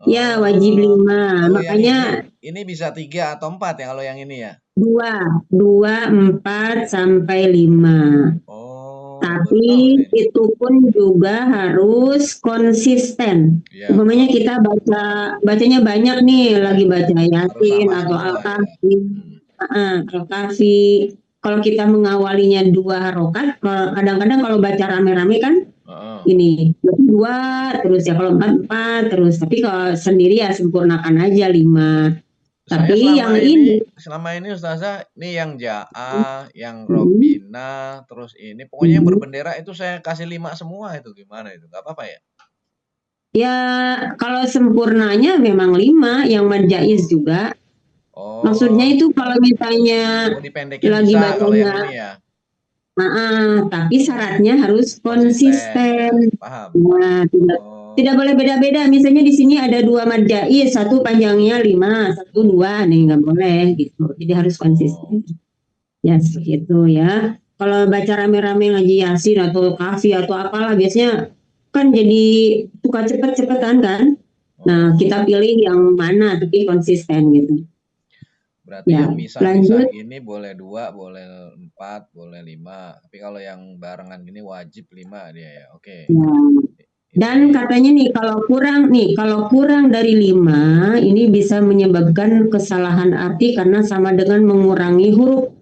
Ya, wajib 5. Makanya ini bisa 3 atau 4 ya kalau yang ini ya? 2, 4 sampai 5. Tapi itu pun juga harus konsisten. Ya, umpamanya kita bacanya banyak nih, lagi baca Yasin atau Al-Kahfi. Al-Kahfi. Kalau kita mengawalinya 2 harokat, kadang-kadang kalau baca rame-rame kan ini 2 terus ya, kalau 4 terus. Tapi kalau sendiri ya sempurnakan aja 5. Tapi yang ini selama ini Ustazah, ini yang Ja'a, yang Robina, terus ini pokoknya yang berbendera itu saya kasih 5 semua, itu gimana itu? Gak apa-apa ya? Ya, kalau sempurnanya memang 5, yang mad jaiz juga. Maksudnya itu kalau misalnya lagi bacanya ya. Tapi syaratnya harus konsisten. Paham. Nah, tidak boleh beda-beda. Misalnya di sini ada 2 mad jaiz, satu panjangnya 5, satu 2, nih nggak boleh gitu. Jadi harus konsisten. Ya seperti itu ya. Kalau baca rame-rame ngaji Yasin atau Kahfi atau apalah, biasanya kan jadi suka cepet-cepetan kan. Nah, kita pilih yang mana tapi konsisten gitu. Berarti ya, yang misah-misah gini boleh 2, boleh 4, boleh 5. Tapi kalau yang barengan gini wajib 5 dia ya. Oke. Ya. Dan katanya nih kalau kurang dari 5 ini bisa menyebabkan kesalahan arti karena sama dengan mengurangi huruf.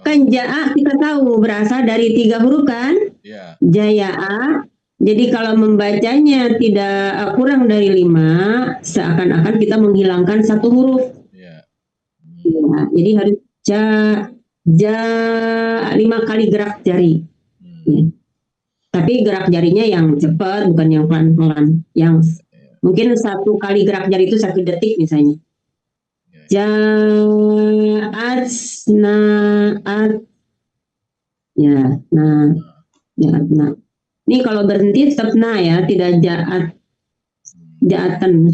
Kan ja'a kita tahu berasal dari 3 huruf kan? Ya. Jaya'a. Jadi kalau membacanya tidak kurang dari 5, seakan-akan kita menghilangkan 1 huruf. Ya. Ya, jadi harus 5 kali gerak jari. Ya. Tapi gerak jarinya yang cepat, bukan yang pelan-pelan. Yang mungkin 1 kali gerak jari itu 1 detik misalnya. Ja'at na'at. Ya, nah. Ja'at na. Ini kalau berhenti tetap na ya, tidak ja'at. Ja'atan.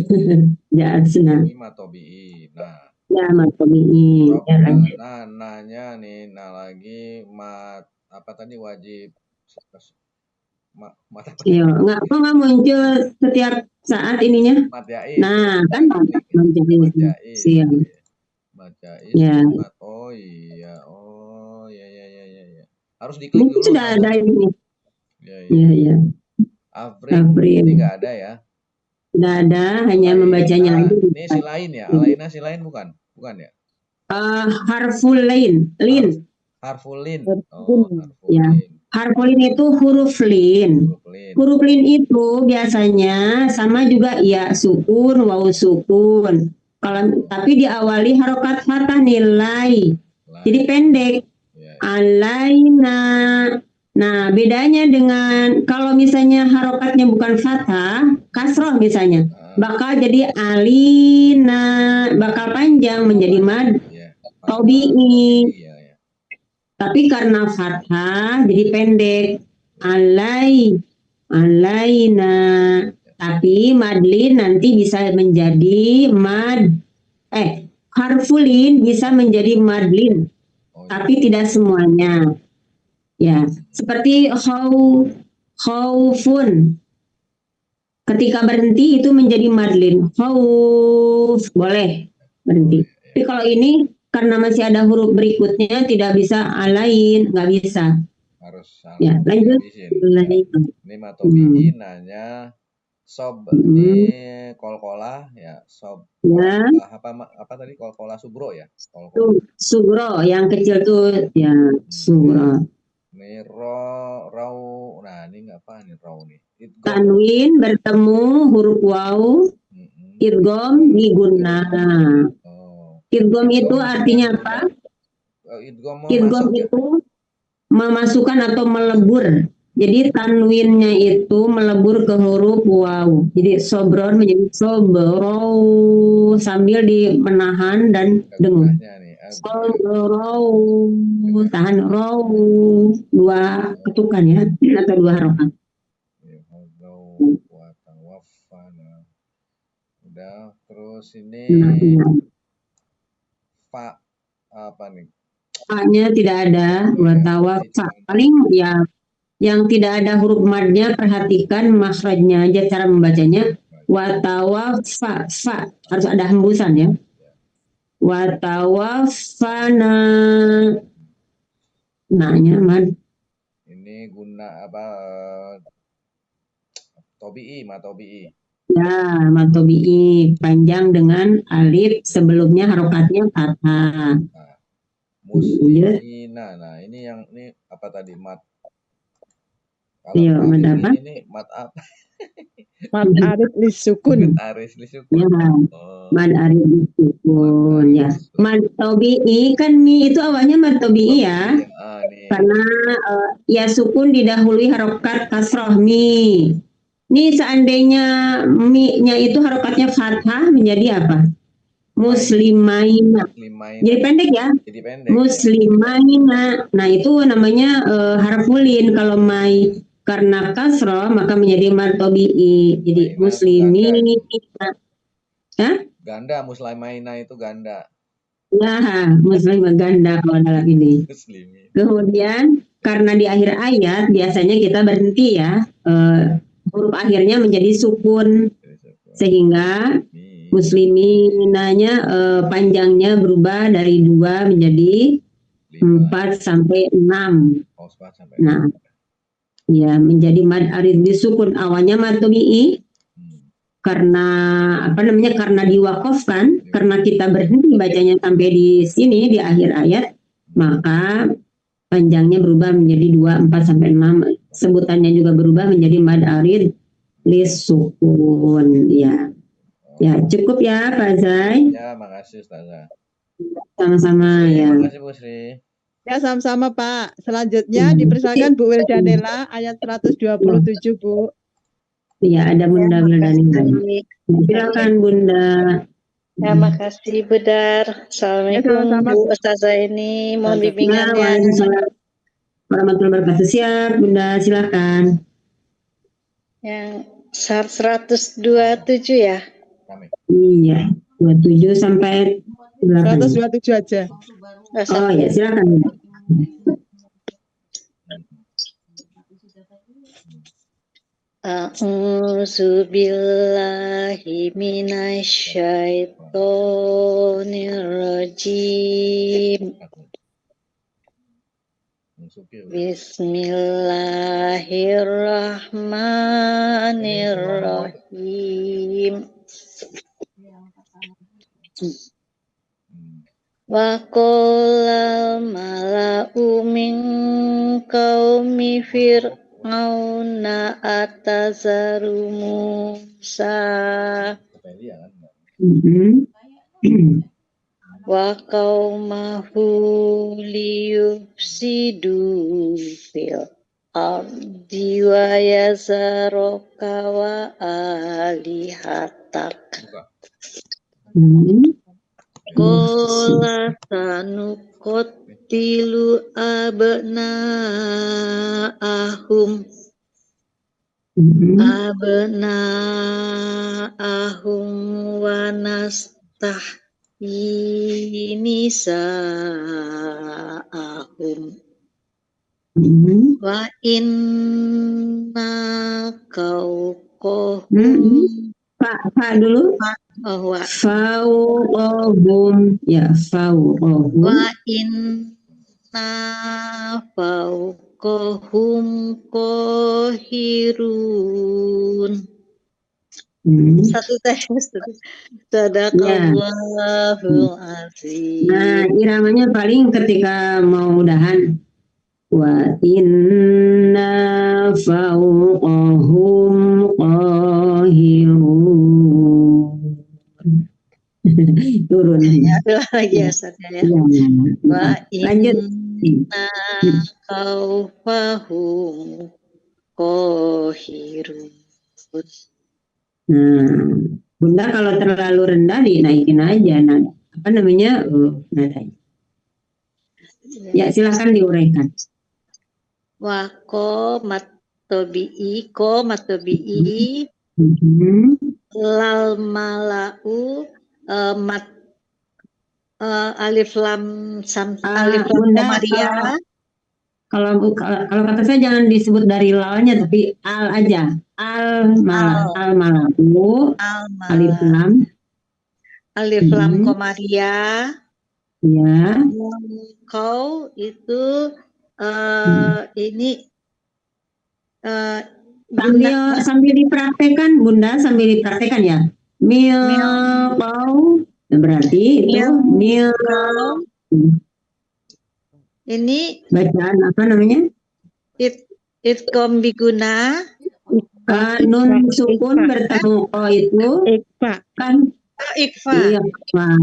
Ja'at na. Ini matobi'i. Nah. Ya, matobi'i. Ya, lanjut. Nah, nanya nih, nah lagi apa tadi wajib Iya, kok nggak muncul setiap saat ininya? Mat Jaiz. Nah, kan Mat Jaiz. Siap. Mat Jaiz. Ya. Oh iya, ya. Harus diklik dulu. Sudah ada ini. Iya. Afri ini nggak ada ya? Nggak ada, hanya membacanya lagi. Ini si lain ya? Alaina si lain bukan ya? Harful lain. Harful lin. Ya. Harful lin itu huruf lin. Huruf lin itu biasanya sama juga ya sukun, waw sukun. Tapi diawali harokat fathah nilai. Jadi pendek. Alaina. Nah, bedanya dengan kalau misalnya harokatnya bukan fathah, kasroh misalnya, bakal jadi alina, bakal panjang menjadi mad tobi'i. Tapi karena fathah jadi pendek. Alaina. Tapi madlin nanti bisa menjadi harfulin bisa menjadi madlin. Tapi tidak semuanya. Ya, seperti khaufun. Ketika berhenti itu menjadi madlin. Khauf boleh berhenti. Tapi kalau ini karena masih ada huruf berikutnya tidak bisa alain, nggak bisa. Harus ya, lanjut. Ini matobi'i nanya sob ini kolkolah ya sob. Ya. Apa tadi kolkolah subro ya? Subro yang kecil tuh ya subro. Ini rau. Nah, ini apa nih rau nih? Tanwin bertemu huruf waw. Idgham diguna. Idgham itu artinya apa? Idgham itu memasukkan atau melebur. Jadi tanwinnya itu melebur ke huruf waw. Jadi sobron menjadi sobro sambil menahan dan dengung. Sobro tahan row, dua ketukan ya atau dua harokat. Udah, terus ini fa apa nih? Fa-nya tidak ada, watawafa. Paling ya yang tidak ada huruf madnya perhatikan makhrajnya aja cara membacanya. Watawafa, fa harus ada hembusan ya. Watawafana. Nanya mad. Ini guna apa? Matobi'i. Ya, matobi'i panjang dengan alif sebelumnya harokatnya fathah. Muslimina. Nah, ini apa tadi? Mat. Iya, mad apa? Ini mat apa? Mad arid lisukun. Ya, mad arid lisukun ya. Mad tobi'i kan mi itu awalnya mad tobi'i ya. Karena ya sukun didahului harokat kasroh mi. Ini seandainya mi-nya itu harokatnya fathah menjadi apa? Muslimaina. Jadi pendek ya? Muslimaina. Nah itu namanya harfulin. Kalau mai karena kasroh maka menjadi mad tobi'i. Jadi muslimina. Ganda, muslimaina itu ganda. Ya, muslimah ganda kalau dalam ini. Kemudian karena di akhir ayat biasanya kita berhenti ya. Huruf akhirnya menjadi sukun. Sehingga musliminanya panjangnya berubah dari 2 menjadi 4 sampai 6. Nah, ya menjadi mad arid disukun. Awalnya mad tobi'i karena karena diwakafkan, karena kita berhenti bacanya sampai di sini di akhir ayat, maka panjangnya berubah menjadi 2, 4 sampai 6. Sebutannya juga berubah menjadi mad arid lisukun ya. Ya, cukup ya Pak Zai. Ya, makasih Ustazah. Sama-sama ya. Makasih Bu Sri. Ya, sama-sama Pak. Selanjutnya dipersilakan Bu Wildanela ayat 127 Bu. Iya, ada Bunda Wildanela. Silakan Bunda. Ya, makasih Bedar. Assalamualaikum sama-sama. Bu Ustazah ini, mohon Ya, bimbingannya. waalaikumsalam warahmatullahi wabarakatuh. Siap, Bunda, silakan. Yang 127 ya. Kami. Iya, 27 sampai 8. 127 aja. Oh ya, silakan. A'udzu billahi minasyaitonir rajim. Bismillahirrahmanirrahim. Wa qala mala'u min qaumi fir'auna atazaru Musa wa qaumahu liyufsidu fil ardi wa yazaraka wa alihatak. Qala sanuqtilu abna'ahum wa nastahyi nisa'ahum wa inna qauqahum Pak dulu. Fauqahum, ya, fauqahum. Wa inna fauqahum qahirun. Satu teknis. Sadaqallahul azim. Nah, iramanya paling ketika mau udahan. Wa inna fauqahum qahirun. Turun. Ya, lagi ya, Wa inna khawfahum qahirun. Nah, Bunda kalau terlalu rendah dinaikin aja, apa namanya, nadanya. Ya, silahkan diuraikan. Wa ko matobi'i lal mala'u alif lam alif lam Bunda, Maria. Kalau kata saya jangan disebut dari lalnya, tapi al aja. Al mala'u alif lam Komaria. Ya. Kau itu ini sambil dipraktekan, Bunda, sambil dipraktekan ya. Kau berarti itu ini bacaan apa namanya? Itkom biguna. Nun sukun bertemu o itu kan Ikfa. Kan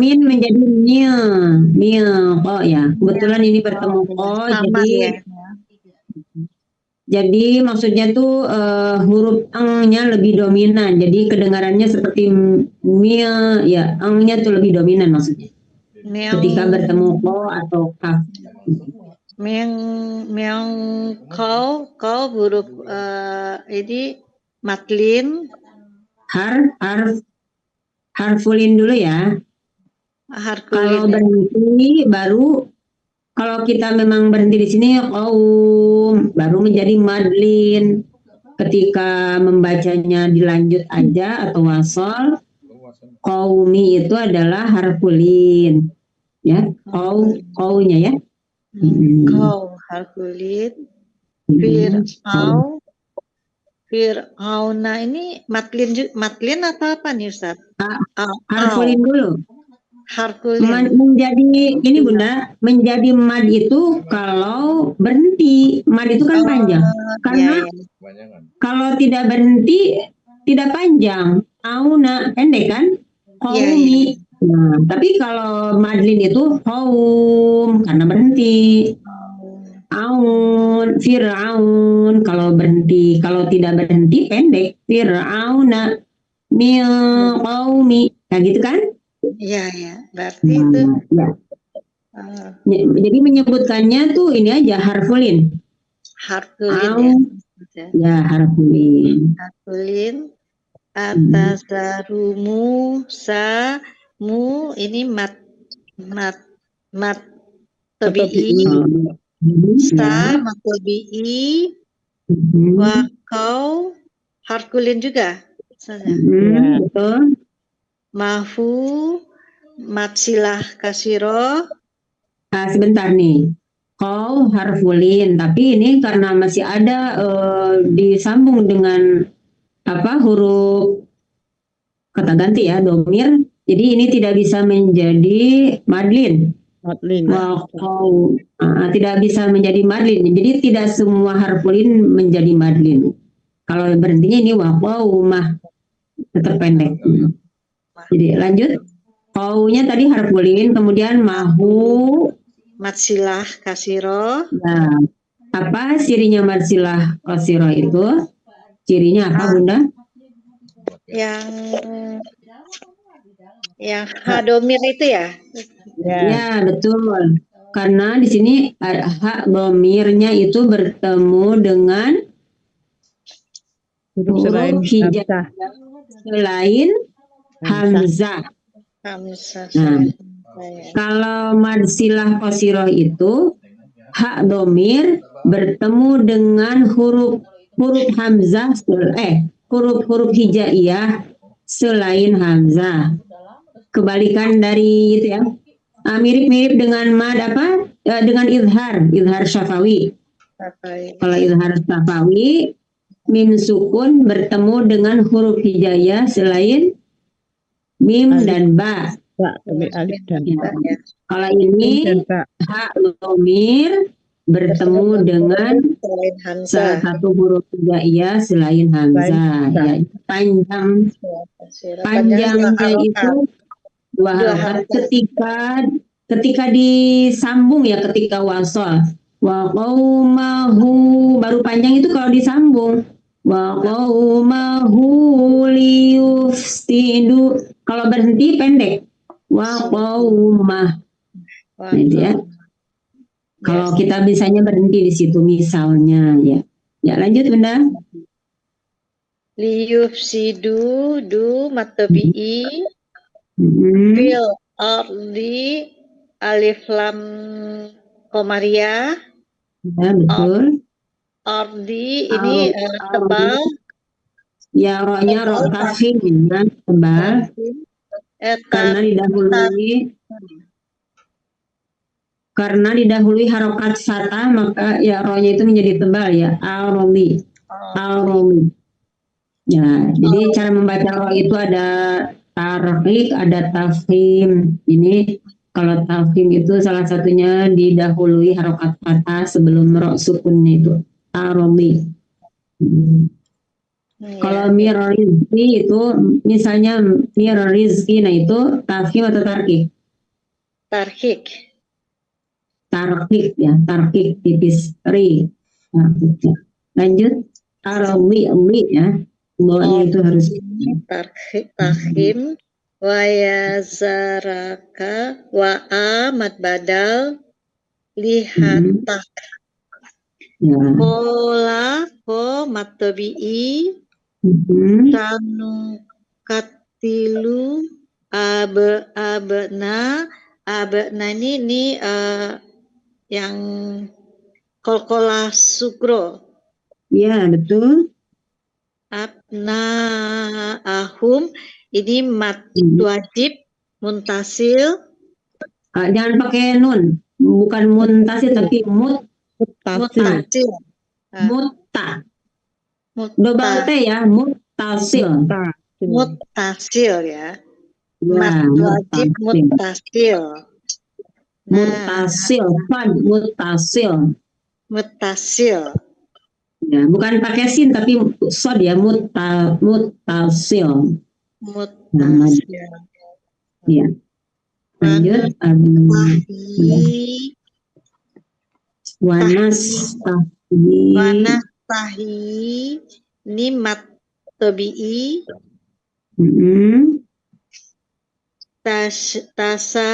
min menjadi mil oh ya, kebetulan ini bertemu o, jadi maksudnya tuh huruf eng-nya lebih dominan, jadi kedengarannya seperti mil ya, eng-nya tuh lebih dominan maksudnya ketika bertemu o atau kaf. Kau huruf ini matlin. Harfulin dulu ya. Kalau berhenti baru, kalau kita memang berhenti di sini baru menjadi madlin. Ketika membacanya dilanjut aja atau wasol, qaumi itu adalah harfulin. Ya, qaunya ya. Kau harfulin. Fir'auna ini matlin atau apa nih Ustaz? Harfulin dulu. Harfulin. Menjadi ini Bunda, menjadi mad itu kalau berhenti. Mad itu kan panjang. Karena kalau tidak berhenti tidak panjang. Auna pendek kan? Qaumi. Nah, tapi kalau madlin itu qaum karena berhenti. Fir'aun kalau berhenti, kalau tidak berhenti pendek. Fir'auna Mil qaumi. Nah, gitu kan? Iya, ya. Berarti itu Ya. Jadi menyebutkannya tuh ini aja harfulin. harfulin ya. Ya, harfulin. Harfulin atasarumu mu ini mat tabi'i sa mat tabi'i wa kau harfulin juga. Betul. Mahu mat silah kasiro. Sebentar nih. Kau harfulin, tapi ini karena masih ada disambung dengan huruf kata ganti ya, domir. Jadi ini tidak bisa menjadi madlin. Kau tidak bisa menjadi madlin. Jadi tidak semua harfulin menjadi madlin. Kalau berhentinya ini waqau mah tetap pendek. Jadi lanjut. Kaunya tadi harfulin, kemudian mahu Matsilah kasiro. Nah, apa cirinya matsilah kasiro itu? Cirinya apa, Bunda? Yang hadomir itu ya? Ya, betul. Karena di sini hak domirnya itu bertemu dengan huruf hijaiyah selain hamzah. Nah, kalau madsilah qasirah itu hak domir bertemu dengan huruf hamzah huruf hijaiyah selain hamzah. Kebalikan dari itu ya. Mirip-mirip dengan mad dengan izhar syafawi. Kalau izhar syafawi mim sukun bertemu dengan huruf hijaiyah selain mim dan ba. Kalau ini hak domir bertemu dengan salah satu huruf hijaiyah selain hamzah. Ya, panjangnya itu dua harakat ketika disambung ya, ketika wasol. Wa qaumahu baru panjang itu kalau disambung. Wa qaumahu liyufsidu. Kalau berhenti pendek. Wa qaumah. Ya. Kalau kita misalnya berhenti di situ misalnya ya. Ya, lanjut Bunda. Liyufsidu matabi'i fil ardi alif lam komaria. Ya, betul. Ardi ini tebal. Ya, rohnya roh tafhim ya, tebal. Karena didahului harokat fathah, maka ya rohnya itu menjadi tebal ya. Al-romi. Ya, jadi cara membaca roh itu ada tarqiq, ada tafhim. Ini kalau tafhim itu salah satunya didahului harokat fathah sebelum roh sukunnya itu. Al-romi. Kalau mir rizki itu misalnya mir rizki, nah itu tafhim atau tarqiq? Tarqiq ya, tarqiq tipis ri. Ya. Lanjut arawi ya. Bawahnya itu harus tafhim wa yazaraka wa amat badal lihatak. Ya. Pola ko matabi'i sanu katilu abna ini yang kolkolah sukro. Ya, betul. Abna ahum ini mat wajib muntasil. Jangan pakai nun, bukan muntasil tapi mutasil. Double T ya, mutasil. Mutasil ya. Mat wajib mutasil. Mutasil. Ya, bukan pakai sin tapi sod ya, mutasil. Ya. Lanjut. Wanas tahi ini mat tabi'i Tasa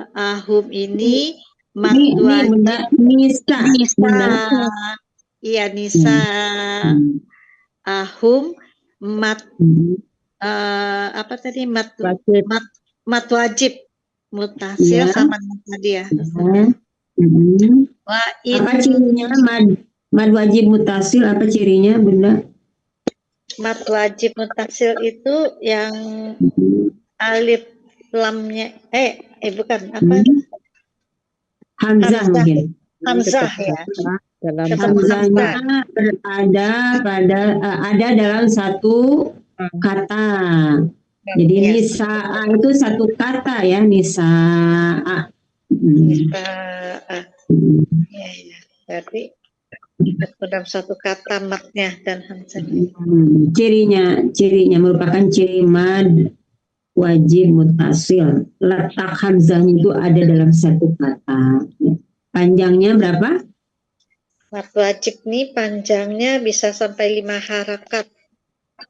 ahum ini mat Ini wajib Bunda, Nisa. Nisa. Bunda. Iya, Nisa ahum mat apa tadi mat Wajib. mat wajib mutasil Iya. sama tadi ya. Wa Apa cirinya mad wajib mutasil? Apa cirinya, Bunda? mat wajib mutasil itu yang alif lamnya bukan apa? Hamzah mungkin. Hamzah ya. Dalam Hamzahnya ada dalam satu kata. Jadi Yes. nisa'a itu satu kata ya, nisa'a. Ya. Berarti dalam satu kata matnya dan hamzahnya. Cirinya merupakan ciri mad wajib mutasil. Letak hamzahnya itu ada dalam satu kata. Panjangnya berapa? Mat wajib nih panjangnya bisa sampai 5 harakat.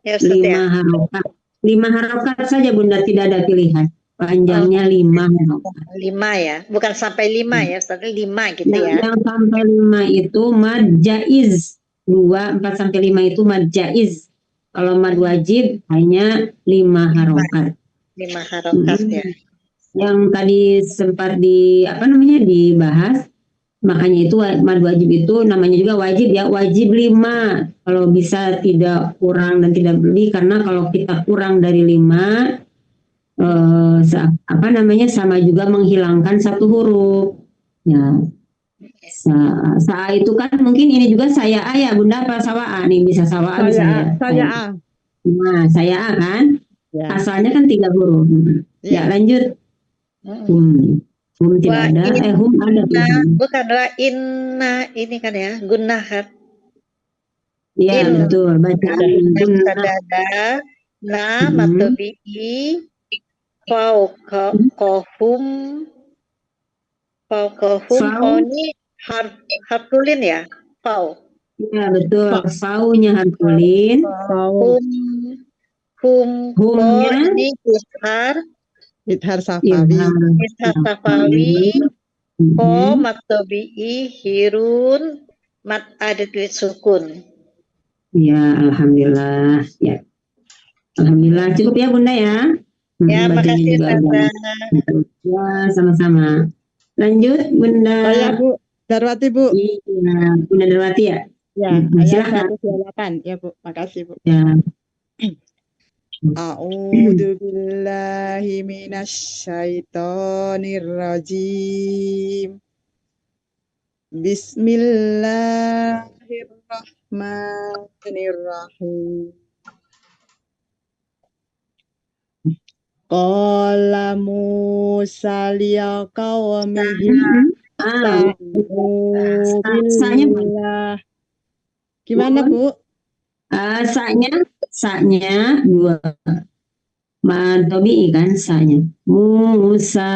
Ya, 5 harokat. 5 harokat saja Bunda, tidak ada pilihan. Panjangnya 5 harokat. 5 ya, bukan sampai 5 ya, Ustaz, 5 gitu ya. Yang sampai 5 itu mad jaiz. 2, 4 sampai 5 itu mad jaiz. Kalau mad wajib hanya 5 harokat. 5 harokat ya. Yang tadi sempat dibahas, makanya itu mad wajib itu namanya juga wajib ya, wajib 5. Kalau bisa tidak kurang dan tidak lebih, karena kalau kita kurang dari 5 sama juga menghilangkan satu huruf. Ya. Sa itu kan mungkin ini juga saya A ya Bunda, apa sawa A nih, bisa sawa A bisa ya. Saya A. Nah, saya A kan. Ya. Asalnya kan 3 huruf. Ya, lanjut. Tidak ada, hum ada. Bukan wa inna ini kan ya, gunahat. Iya, betul. Bacaan gunnah. Na matobi'i fauqahum. Oh, ini harfulin ya? Fau. Iya, betul. Faunya harfulin. Humnya ini Ithar safawi. Ithar safawi. Matobi'i hirun mat adatul sukun. Ya, alhamdulillah. Ya. Alhamdulillah, cukup ya Bunda ya. Ya, makasih Tante. Ya, sama-sama. Lanjut Bunda. Saya Bu Darwati Bu. Iya, Bunda Darwati ya. Ya, silakan. ayat 128 ya Bu. Makasih Bu. Ya. A'udzu billahi minasyaitonir rajim. Bismillahirrahmanirrahim. Qala Musa liqaumihi billah. Gimana Bu? Sa-nya 2. Matobi kan sa-nya. Musa.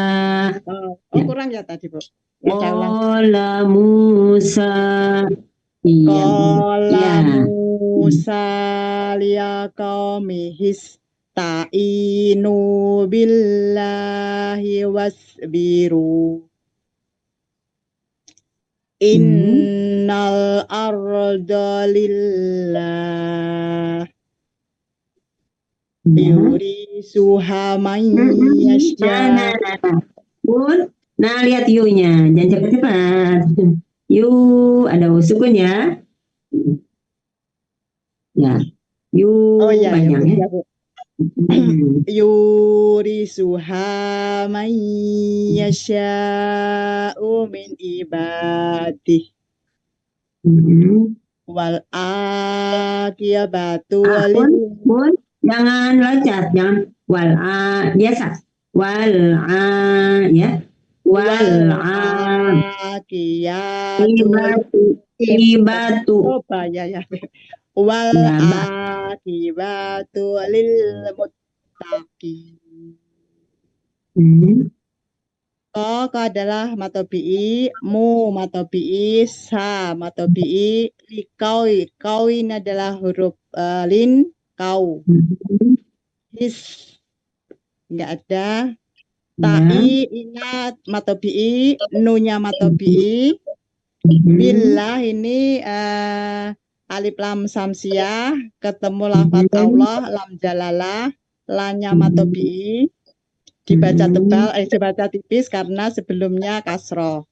Kurang ya tadi Bu. Qala Musa. Iya. Qala Musa liqaumihi ta'inu billahi wasbiru. Innal arda lillah yurisuha man yasha. Bun, nah lihat yu-nya, jangan cepat-cepat. Yu ada sukun ya. Ya. Yu banyak ya. Yurisuha man yasha'u min ibadih wal aqibatu Bun, jangan loncat, jangan biasa. Ya. Aqibatu. Ya. Wal aqibatu lil muttaqin. Ko adalah matobi'i, mu matobi'i, sa matobi'i, likawi. Kawi adalah huruf lin, kau. his nggak ada. Ya. Ta'i, ingat, matobi'i, nunya matobi'i. Billah ini alif lam samsiah, ketemu lafaz Allah, lam jalalah, lanya matobi'i, dibaca tebal, dibaca tipis karena sebelumnya kasroh.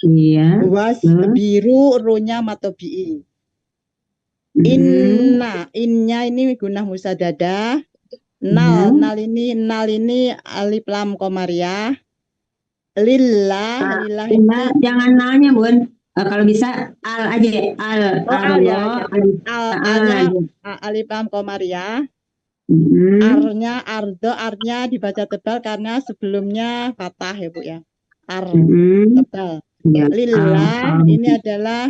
Iya. Was biru, runya matobi'i. Innya ini gunah musadadah. Nal ini alif lam komariah. Lillah ini jangan nanya Bun. Kalau bisa al aja, Allah, alnya alif lam komariah. Arnya ardo, arnya dibaca tebal karena sebelumnya fathah ya Bu ya. Ar tebal. Lillah ini adalah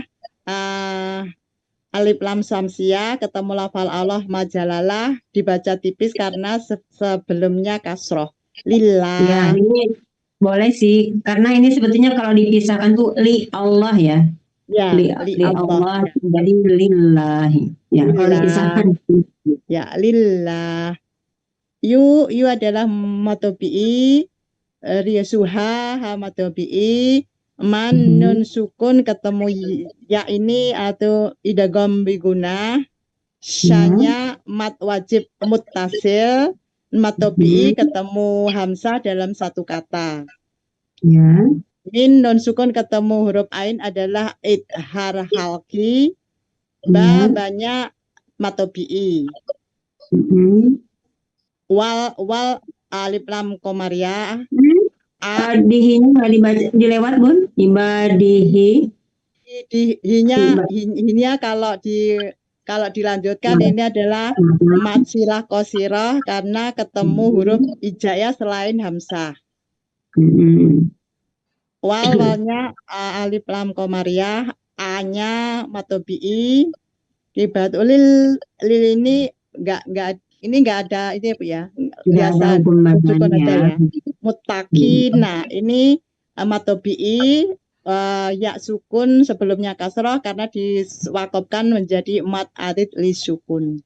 alif lam samsiah, ketemu lafal Allah majalalah, dibaca tipis karena sebelumnya kasroh. Lillah. Ya, ini boleh sih, karena ini sebetulnya kalau dipisahkan tuh li Allah ya. Ya, li Allah, jadi lillahi. Ya, kalau dipisahkan. Ya, lillah. Yu adalah matobi'i, riyasuha ha matobi'i. Man nun sukun ketemu ya ini atau idgham biguna. Syanya mat wajib muttasil, matobi'i ketemu hamzah dalam satu kata. Ya. Min nun sukun ketemu huruf ain adalah idhar halki. Ba banyak matobi'i. Wal alif lam komariah. Dihinya nggak dibaca dilewat Bun, ibadihi. Hinya kalau dilanjutkan ini adalah matsilah qosirah karena ketemu huruf hijaiyah selain hamzah. Walnya alif lam komariah, a-nya matobi'i. Kibat lil ini nggak ada ini Bu ya. Biasa sukun aja ya. Muttaqina ini matobi'i ya sukun sebelumnya kasroh karena diwakofkan menjadi mat adid li sukun.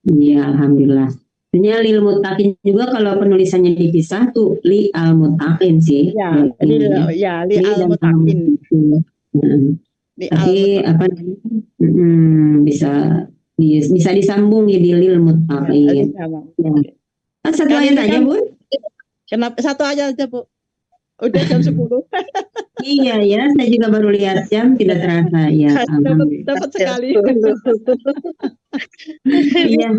Iya, alhamdulillah. Sebenarnya lil muttaqin juga kalau penulisannya dipisah tuh li al muttaqin sih. Ya, li al muttaqin. Tapi apa bisa disambung jadi lil muttaqin. Ya. Satu ayat aja Bu. Kenapa satu ayat aja Bu? Udah jam 10. Iya ya, saya juga baru lihat jam, tidak terasa ya. Dapat sekali. Iya.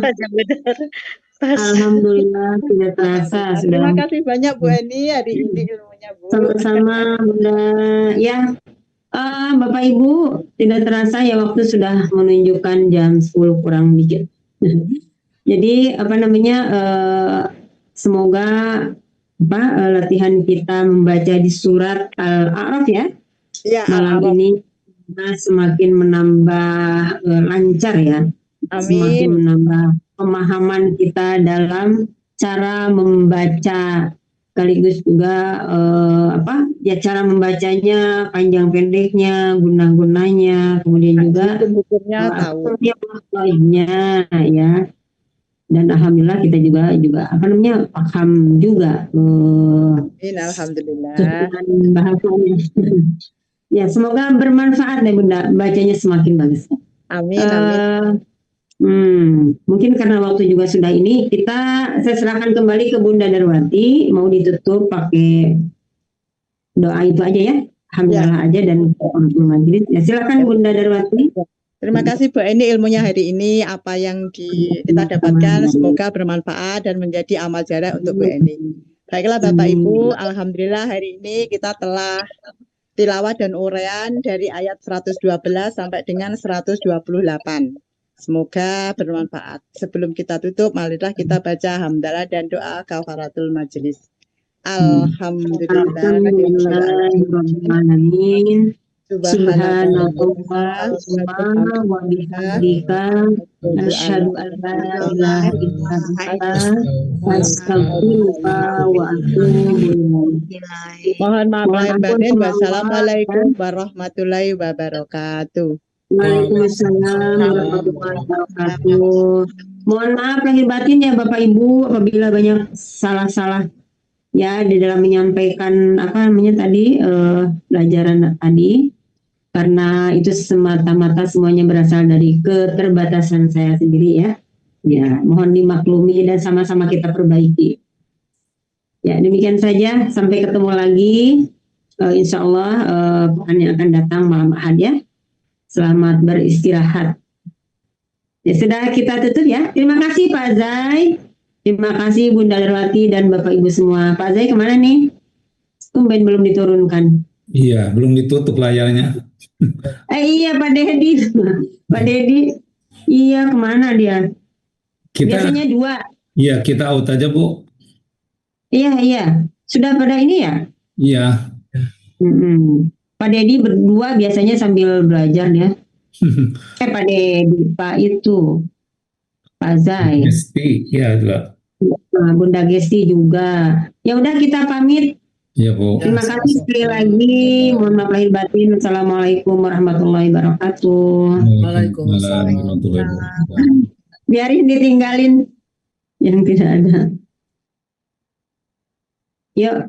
Alhamdulillah tidak terasa. Terima kasih banyak Bu Eni hari ini ilmunya Bu. Sama-sama Bunda. Ya, Bapak Ibu tidak terasa ya waktu sudah menunjukkan jam 10 kurang dikit. Jadi semoga latihan kita membaca di surat Al-A'raf ya. Ya, malam ini semakin menambah lancar ya. Amin. Semakin menambah pemahaman kita dalam cara membaca, sekaligus juga cara membacanya, panjang pendeknya, guna-gunanya, kemudian juga hukumnya tahu ya. Dan alhamdulillah kita juga paham juga alhamdulillah bahasanya. Ya, semoga bermanfaat deh Bunda, bacanya semakin bagus. Amin. Mungkin karena waktu juga sudah ini, saya serahkan kembali ke Bunda Darwati, mau ditutup pakai doa itu aja ya. Alhamdulillah aja dan majelis. Ya, silakan Bunda Darwati. Terima kasih Bu Eni ilmunya hari ini, apa yang kita dapatkan semoga bermanfaat dan menjadi amal jariah untuk Bu Eni. Baiklah Bapak Ibu, alhamdulillah hari ini kita telah tilawah dan uraian dari ayat 112 sampai dengan 128. Semoga bermanfaat. Sebelum kita tutup, marilah kita baca hamdalah dan doa kafaratul majelis. Alhamdulillahirrahmanirrahim. Subhanallah wa bihamdika asyhadu an la ilaha illa anta astaghfiruka wa atubu ilaik. Mohon maaf lahir batin. Wassalamualaikum warahmatullahi wabarakatuh. Waalaikumsalam warahmatullahi wabarakatuh. Mohon maaf lahir batin ya Bapak Ibu apabila banyak salah-salah ya di dalam menyampaikan apa namanya tadi pelajaran tadi, karena itu semata-mata semuanya berasal dari keterbatasan saya sendiri ya. Ya, mohon dimaklumi dan sama-sama kita perbaiki. Ya, demikian saja. Sampai ketemu lagi. Insya Allah pekan yang akan datang malam Ahad ya. Selamat beristirahat. Ya, sudah kita tutup ya. Terima kasih Pak Zai. Terima kasih Bunda Darwati dan Bapak Ibu semua. Pak Zai kemana nih? Tumben belum diturunkan. Iya, belum ditutup layarnya. Iya Pak Dedi. Pak Dedi. Iya, kemana dia? Biasanya 2. Iya, kita out aja, Bu. Iya. Sudah pada ini ya? Iya. Pak Dedi berdua biasanya sambil belajar ya. Pak Dedi, Pak Zai. Gesti, ya juga. Bunda Gesti juga. Ya udah kita pamit. Iya, Bu. Terima kasih sekali lagi. Mohon maaf lahir batin. Assalamualaikum warahmatullahi wabarakatuh. Waalaikumsalam warahmatullahi wabarakatuh. Biarin ditinggalin yang tidak ada. Yuk.